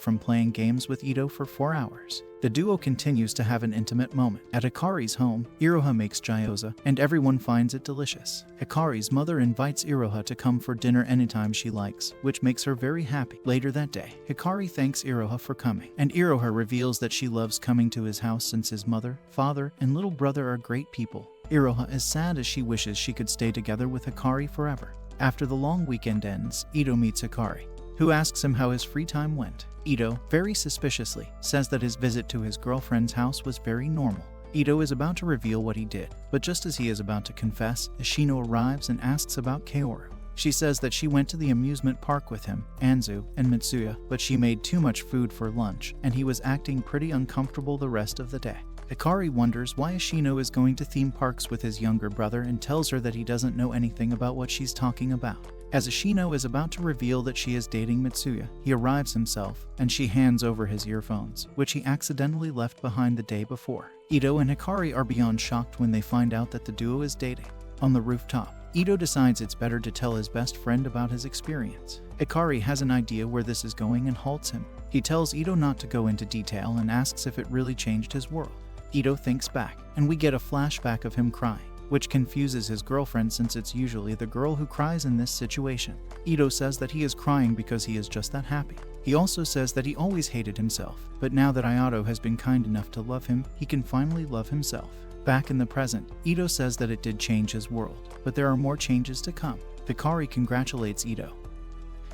from playing games with Ito for 4 hours. The duo continues to have an intimate moment. At Hikari's home, Iroha makes gyoza, and everyone finds it delicious. Hikari's mother invites Iroha to come for dinner anytime she likes, which makes her very happy. Later that day, Hikari thanks Iroha for coming, and Iroha reveals that she loves coming to his house since his mother, father, and little brother are great people. Iroha is sad as she wishes she could stay together with Hikari forever. After the long weekend ends, Ito meets Hikari, who asks him how his free time went. Ito, very suspiciously, says that his visit to his girlfriend's house was very normal. Ito is about to reveal what he did, but just as he is about to confess, Ishino arrives and asks about Kaoru. She says that she went to the amusement park with him, Anzu, and Mitsuya, but she made too much food for lunch, and he was acting pretty uncomfortable the rest of the day. Hikari wonders why Ishino is going to theme parks with his younger brother and tells her that he doesn't know anything about what she's talking about. As Ishino is about to reveal that she is dating Mitsuya, he arrives himself, and she hands over his earphones, which he accidentally left behind the day before. Ito and Hikari are beyond shocked when they find out that the duo is dating. On the rooftop, Ito decides it's better to tell his best friend about his experience. Hikari has an idea where this is going and halts him. He tells Ito not to go into detail and asks if it really changed his world. Ito thinks back, and we get a flashback of him crying, which confuses his girlfriend since it's usually the girl who cries in this situation. Ito says that he is crying because he is just that happy. He also says that he always hated himself, but now that Ayato has been kind enough to love him, he can finally love himself. Back in the present, Ito says that it did change his world, but there are more changes to come. Hikari congratulates Ito,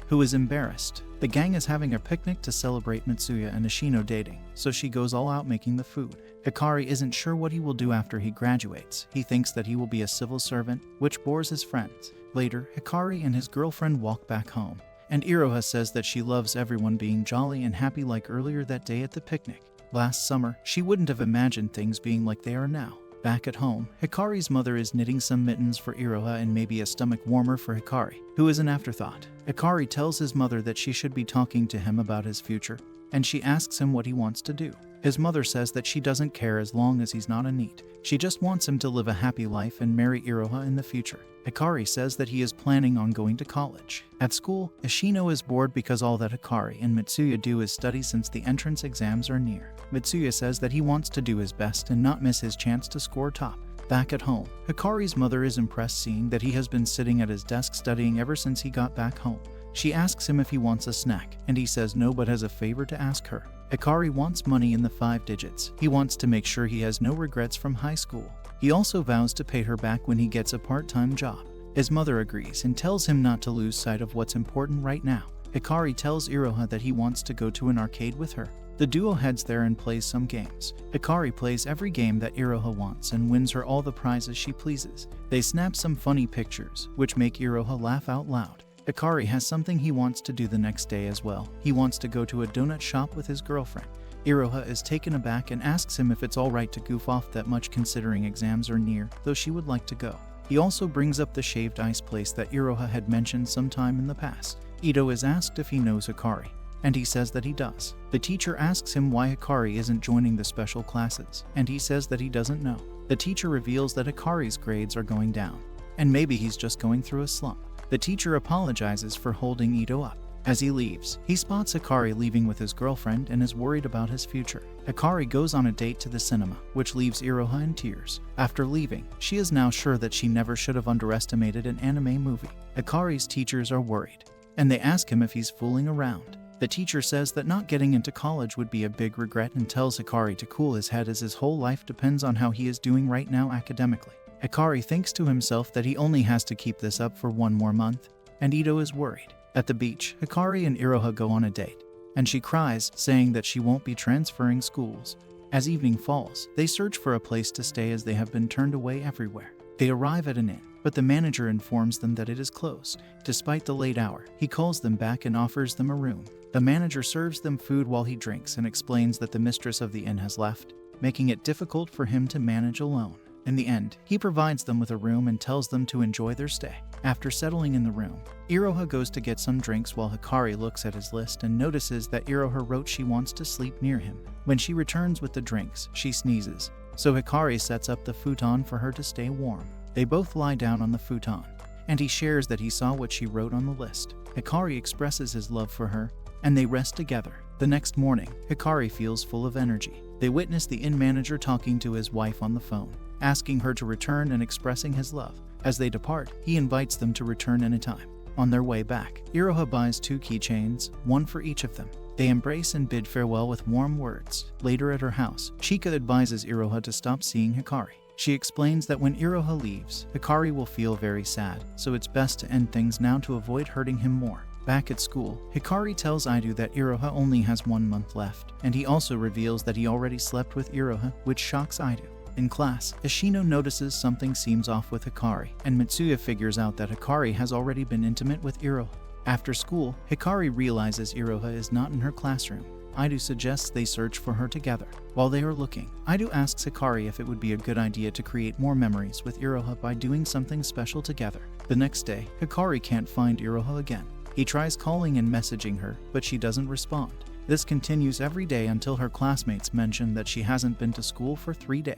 who is embarrassed. The gang is having a picnic to celebrate Mitsuya and Ishino dating, so she goes all out making the food. Hikari isn't sure what he will do after he graduates. He thinks that he will be a civil servant, which bores his friends. Later, Hikari and his girlfriend walk back home, and Iroha says that she loves everyone being jolly and happy like earlier that day at the picnic. Last summer, she wouldn't have imagined things being like they are now. Back at home, Hikari's mother is knitting some mittens for Iroha and maybe a stomach warmer for Hikari, who is an afterthought. Hikari tells his mother that she should be talking to him about his future, and she asks him what he wants to do. His mother says that she doesn't care as long as he's not a NEET. She just wants him to live a happy life and marry Iroha in the future. Hikari says that he is planning on going to college. At school, Ishino is bored because all that Hikari and Mitsuya do is study since the entrance exams are near. Mitsuya says that he wants to do his best and not miss his chance to score top. Back at home, Hikari's mother is impressed seeing that he has been sitting at his desk studying ever since he got back home. She asks him if he wants a snack, and he says no but has a favor to ask her. Hikari wants money in the 5 digits. He wants to make sure he has no regrets from high school. He also vows to pay her back when he gets a part-time job. His mother agrees and tells him not to lose sight of what's important right now. Hikari tells Iroha that he wants to go to an arcade with her. The duo heads there and plays some games. Hikari plays every game that Iroha wants and wins her all the prizes she pleases. They snap some funny pictures, which make Iroha laugh out loud. Hikari has something he wants to do the next day as well. He wants to go to a donut shop with his girlfriend. Iroha is taken aback and asks him if it's alright to goof off that much considering exams are near, though she would like to go. He also brings up the shaved ice place that Iroha had mentioned sometime in the past. Ito is asked if he knows Hikari, and he says that he does. The teacher asks him why Hikari isn't joining the special classes, and he says that he doesn't know. The teacher reveals that Hikari's grades are going down, and maybe he's just going through a slump. The teacher apologizes for holding Ito up. As he leaves, he spots Hikari leaving with his girlfriend and is worried about his future. Hikari goes on a date to the cinema, which leaves Iroha in tears. After leaving, she is now sure that she never should have underestimated an anime movie. Hikari's teachers are worried, and they ask him if he's fooling around. The teacher says that not getting into college would be a big regret and tells Hikari to cool his head as his whole life depends on how he is doing right now academically. Hikari thinks to himself that he only has to keep this up for 1 more month, and Ito is worried. At the beach, Hikari and Iroha go on a date, and she cries, saying that she won't be transferring schools. As evening falls, they search for a place to stay as they have been turned away everywhere. They arrive at an inn, but the manager informs them that it is closed. Despite the late hour, he calls them back and offers them a room. The manager serves them food while he drinks and explains that the mistress of the inn has left, making it difficult for him to manage alone. In the end, he provides them with a room and tells them to enjoy their stay. After settling in the room, Iroha goes to get some drinks while Hikari looks at his list and notices that Iroha wrote she wants to sleep near him. When she returns with the drinks, she sneezes, so Hikari sets up the futon for her to stay warm. They both lie down on the futon, and he shares that he saw what she wrote on the list. Hikari expresses his love for her, and they rest together. The next morning, Hikari feels full of energy. They witness the inn manager talking to his wife on the phone, asking her to return and expressing his love. As they depart, he invites them to return anytime. On their way back, Iroha buys 2 keychains, one for each of them. They embrace and bid farewell with warm words. Later at her house, Chika advises Iroha to stop seeing Hikari. She explains that when Iroha leaves, Hikari will feel very sad, so it's best to end things now to avoid hurting him more. Back at school, Hikari tells Idu that Iroha only has 1 month left, and he also reveals that he already slept with Iroha, which shocks Idu. In class, Ishino notices something seems off with Hikari, and Mitsuya figures out that Hikari has already been intimate with Iroha. After school, Hikari realizes Iroha is not in her classroom. Idu suggests they search for her together. While they are looking, Idu asks Hikari if it would be a good idea to create more memories with Iroha by doing something special together. The next day, Hikari can't find Iroha again. He tries calling and messaging her, but she doesn't respond. This continues every day until her classmates mention that she hasn't been to school for 3 days.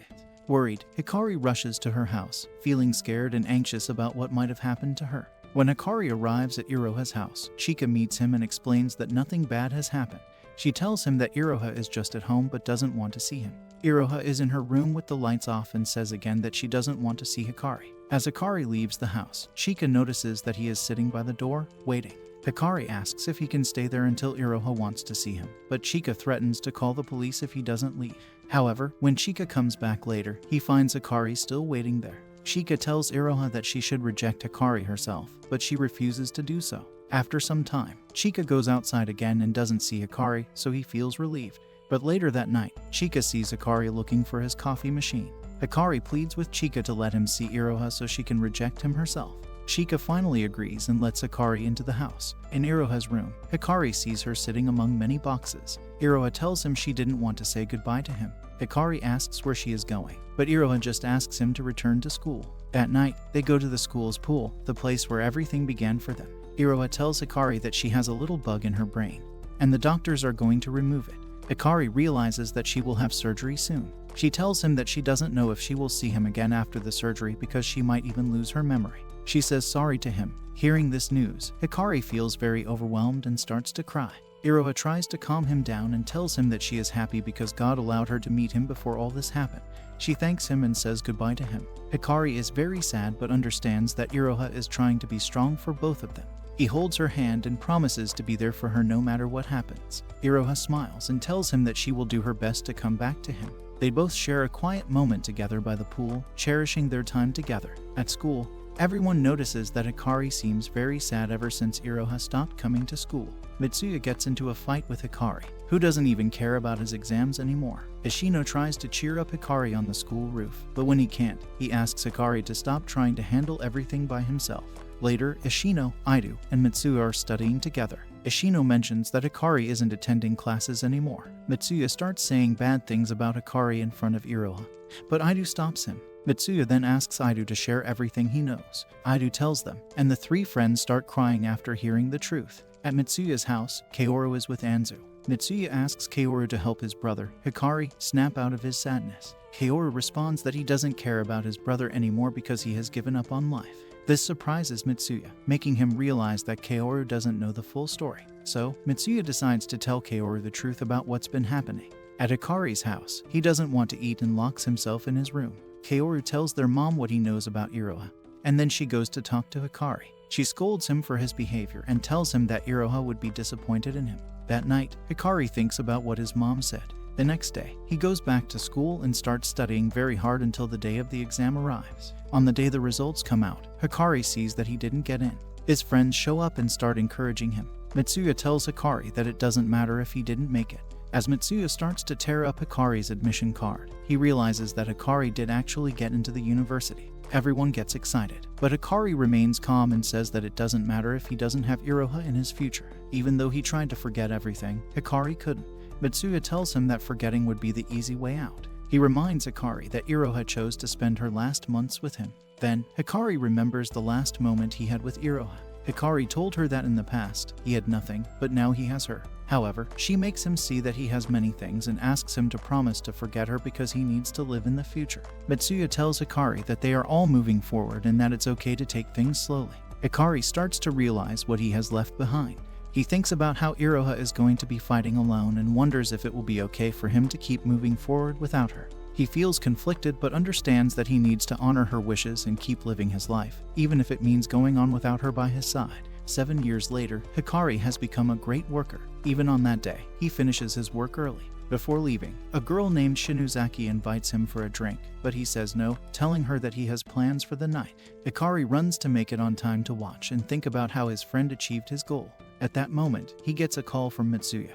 Worried, Hikari rushes to her house, feeling scared and anxious about what might have happened to her. When Hikari arrives at Iroha's house, Chika meets him and explains that nothing bad has happened. She tells him that Iroha is just at home but doesn't want to see him. Iroha is in her room with the lights off and says again that she doesn't want to see Hikari. As Hikari leaves the house, Chika notices that he is sitting by the door, waiting. Hikari asks if he can stay there until Iroha wants to see him, but Chika threatens to call the police if he doesn't leave. However, when Chika comes back later, he finds Hikari still waiting there. Chika tells Iroha that she should reject Hikari herself, but she refuses to do so. After some time, Chika goes outside again and doesn't see Hikari, so he feels relieved. But later that night, Chika sees Hikari looking for his coffee machine. Hikari pleads with Chika to let him see Iroha so she can reject him herself. Chika finally agrees and lets Hikari into the house. In Iroha's room, Hikari sees her sitting among many boxes. Iroha tells him she didn't want to say goodbye to him. Hikari asks where she is going, but Iroha just asks him to return to school. That night, they go to the school's pool, the place where everything began for them. Iroha tells Hikari that she has a little bug in her brain, and the doctors are going to remove it. Hikari realizes that she will have surgery soon. She tells him that she doesn't know if she will see him again after the surgery because she might even lose her memory. She says sorry to him. Hearing this news, Hikari feels very overwhelmed and starts to cry. Iroha tries to calm him down and tells him that she is happy because God allowed her to meet him before all this happened. She thanks him and says goodbye to him. Hikari is very sad but understands that Iroha is trying to be strong for both of them. He holds her hand and promises to be there for her no matter what happens. Iroha smiles and tells him that she will do her best to come back to him. They both share a quiet moment together by the pool, cherishing their time together. At school, everyone notices that Hikari seems very sad ever since Iroha stopped coming to school. Mitsuya gets into a fight with Hikari, who doesn't even care about his exams anymore. Ishino tries to cheer up Hikari on the school roof, but when he can't, he asks Hikari to stop trying to handle everything by himself. Later, Ishino, Idu, and Mitsuya are studying together. Ishino mentions that Hikari isn't attending classes anymore. Mitsuya starts saying bad things about Hikari in front of Iroha, but Idu stops him. Mitsuya then asks Idu to share everything he knows. Idu tells them, and the 3 friends start crying after hearing the truth. At Mitsuya's house, Kaoru is with Anzu. Mitsuya asks Kaoru to help his brother, Hikari, snap out of his sadness. Kaoru responds that he doesn't care about his brother anymore because he has given up on life. This surprises Mitsuya, making him realize that Kaoru doesn't know the full story. So, Mitsuya decides to tell Kaoru the truth about what's been happening. At Hikari's house, he doesn't want to eat and locks himself in his room. Kaoru tells their mom what he knows about Iroha, and then she goes to talk to Hikari. She scolds him for his behavior and tells him that Iroha would be disappointed in him. That night, Hikari thinks about what his mom said. The next day, he goes back to school and starts studying very hard until the day of the exam arrives. On the day the results come out, Hikari sees that he didn't get in. His friends show up and start encouraging him. Mitsuya tells Hikari that it doesn't matter if he didn't make it. As Mitsuya starts to tear up Hikari's admission card, he realizes that Hikari did actually get into the university. Everyone gets excited, but Hikari remains calm and says that it doesn't matter if he doesn't have Iroha in his future. Even though he tried to forget everything, Hikari couldn't. Mitsuya tells him that forgetting would be the easy way out. He reminds Hikari that Iroha chose to spend her last months with him. Then, Hikari remembers the last moment he had with Iroha. Hikari told her that in the past, he had nothing, but now he has her. However, she makes him see that he has many things and asks him to promise to forget her because he needs to live in the future. Mitsuya tells Hikari that they are all moving forward and that it's okay to take things slowly. Hikari starts to realize what he has left behind. He thinks about how Iroha is going to be fighting alone and wonders if it will be okay for him to keep moving forward without her. He feels conflicted but understands that he needs to honor her wishes and keep living his life, even if it means going on without her by his side. 7 years later, Hikari has become a great worker. Even on that day, he finishes his work early. Before leaving, a girl named Shinuzaki invites him for a drink, but he says no, telling her that he has plans for the night. Hikari runs to make it on time to watch and think about how his friend achieved his goal. At that moment, he gets a call from Mitsuya,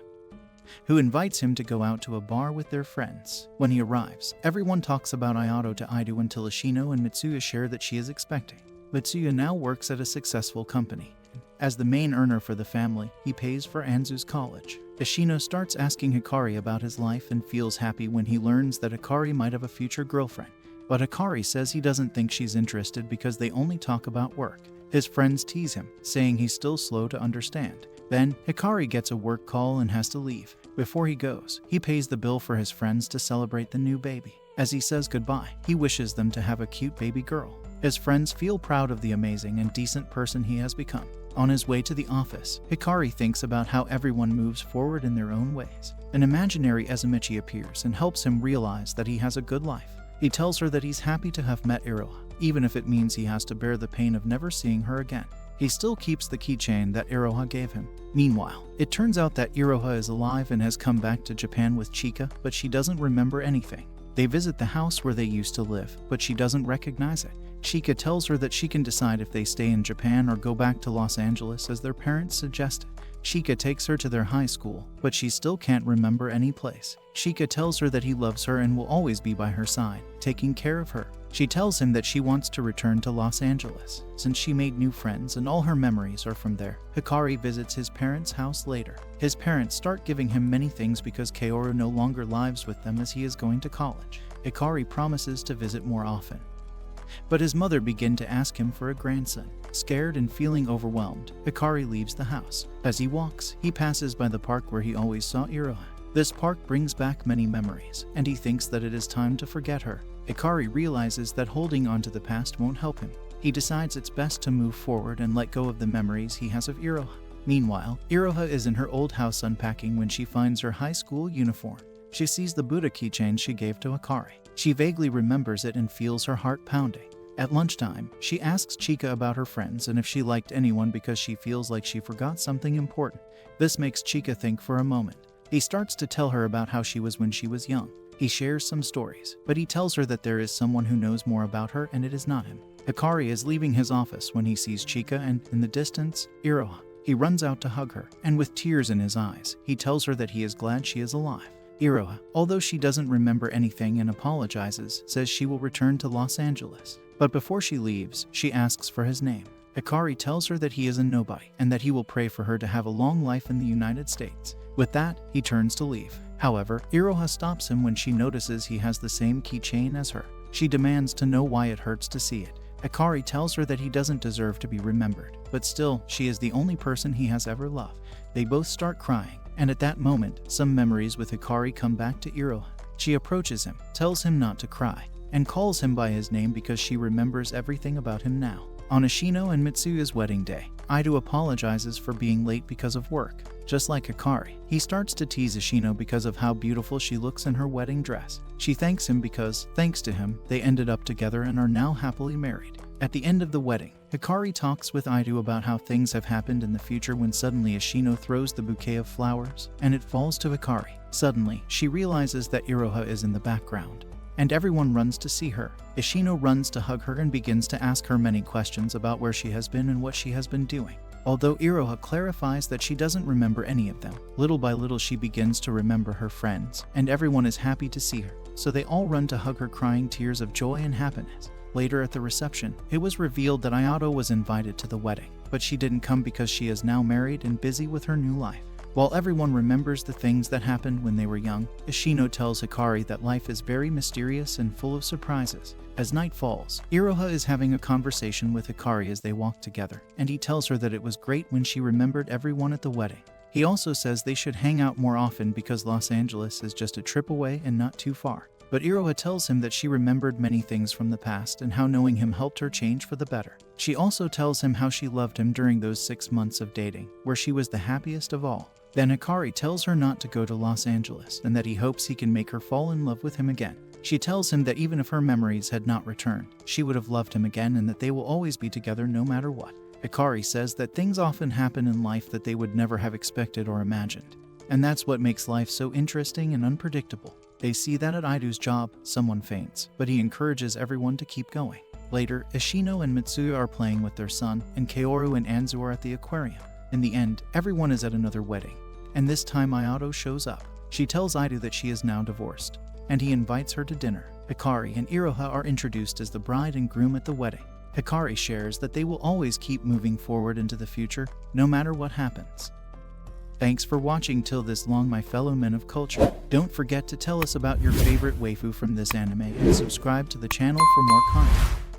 who invites him to go out to a bar with their friends. When he arrives, everyone talks about Ayato to Aido until Ashino and Mitsuya share that she is expecting. Mitsuya now works at a successful company. As the main earner for the family, he pays for Anzu's college. Ashino starts asking Hikari about his life and feels happy when he learns that Hikari might have a future girlfriend. But Hikari says he doesn't think she's interested because they only talk about work. His friends tease him, saying he's still slow to understand. Then, Hikari gets a work call and has to leave. Before he goes, he pays the bill for his friends to celebrate the new baby. As he says goodbye, he wishes them to have a cute baby girl. His friends feel proud of the amazing and decent person he has become. On his way to the office, Hikari thinks about how everyone moves forward in their own ways. An imaginary Ezumichi appears and helps him realize that he has a good life. He tells her that he's happy to have met Iroha, even if it means he has to bear the pain of never seeing her again. He still keeps the keychain that Iroha gave him. Meanwhile, it turns out that Iroha is alive and has come back to Japan with Chika, but she doesn't remember anything. They visit the house where they used to live, but she doesn't recognize it. Chika tells her that she can decide if they stay in Japan or go back to Los Angeles as their parents suggested. Chika takes her to their high school, but she still can't remember any place. Chika tells her that he loves her and will always be by her side, taking care of her. She tells him that she wants to return to Los Angeles, since she made new friends and all her memories are from there. Hikari visits his parents' house later. His parents start giving him many things because Kaoru no longer lives with them as he is going to college. Hikari promises to visit more often, but his mother begins to ask him for a grandson. Scared and feeling overwhelmed, Hikari leaves the house. As he walks, he passes by the park where he always saw Iroha. This park brings back many memories, and he thinks that it is time to forget her. Hikari realizes that holding on to the past won't help him. He decides it's best to move forward and let go of the memories he has of Iroha. Meanwhile, Iroha is in her old house unpacking when she finds her high school uniform. She sees the Buddha keychain she gave to Hikari. She vaguely remembers it and feels her heart pounding. At lunchtime, she asks Chika about her friends and if she liked anyone because she feels like she forgot something important. This makes Chika think for a moment. He starts to tell her about how she was when she was young. He shares some stories, but he tells her that there is someone who knows more about her and it is not him. Hikari is leaving his office when he sees Chika and, in the distance, Iroha. He runs out to hug her, and with tears in his eyes, he tells her that he is glad she is alive. Iroha, although she doesn't remember anything and apologizes, says she will return to Los Angeles. But before she leaves, she asks for his name. Hikari tells her that he is a nobody and that he will pray for her to have a long life in the United States. With that, he turns to leave. However, Iroha stops him when she notices he has the same keychain as her. She demands to know why it hurts to see it. Hikari tells her that he doesn't deserve to be remembered, but still, she is the only person he has ever loved. They both start crying, and at that moment, some memories with Hikari come back to Iroha. She approaches him, tells him not to cry, and calls him by his name because she remembers everything about him now. On Ashino and Mitsuya's wedding day, Aido apologizes for being late because of work. Just like Hikari, he starts to tease Ashino because of how beautiful she looks in her wedding dress. She thanks him because, thanks to him, they ended up together and are now happily married. At the end of the wedding, Hikari talks with Aido about how things have happened in the future when suddenly Ashino throws the bouquet of flowers, and it falls to Hikari. Suddenly, she realizes that Iroha is in the background, and everyone runs to see her. Ashino runs to hug her and begins to ask her many questions about where she has been and what she has been doing. Although Iroha clarifies that she doesn't remember any of them, little by little she begins to remember her friends, and everyone is happy to see her, so they all run to hug her crying tears of joy and happiness. Later at the reception, it was revealed that Ayato was invited to the wedding, but she didn't come because she is now married and busy with her new life. While everyone remembers the things that happened when they were young, Ishino tells Hikari that life is very mysterious and full of surprises. As night falls, Iroha is having a conversation with Hikari as they walk together, and he tells her that it was great when she remembered everyone at the wedding. He also says they should hang out more often because Los Angeles is just a trip away and not too far. But Iroha tells him that she remembered many things from the past and how knowing him helped her change for the better. She also tells him how she loved him during those 6 months of dating, where she was the happiest of all. Then Hikari tells her not to go to Los Angeles and that he hopes he can make her fall in love with him again. She tells him that even if her memories had not returned, she would have loved him again and that they will always be together no matter what. Hikari says that things often happen in life that they would never have expected or imagined. And that's what makes life so interesting and unpredictable. They see that at Idu's job, someone faints, but he encourages everyone to keep going. Later, Ishino and Mitsuya are playing with their son, and Kaoru and Anzu are at the aquarium. In the end, everyone is at another wedding, and this time Ayato shows up. She tells Idu that she is now divorced, and he invites her to dinner. Hikari and Iroha are introduced as the bride and groom at the wedding. Hikari shares that they will always keep moving forward into the future, no matter what happens. Thanks for watching till this long, my fellow men of culture. Don't forget to tell us about your favorite waifu from this anime and subscribe to the channel for more content.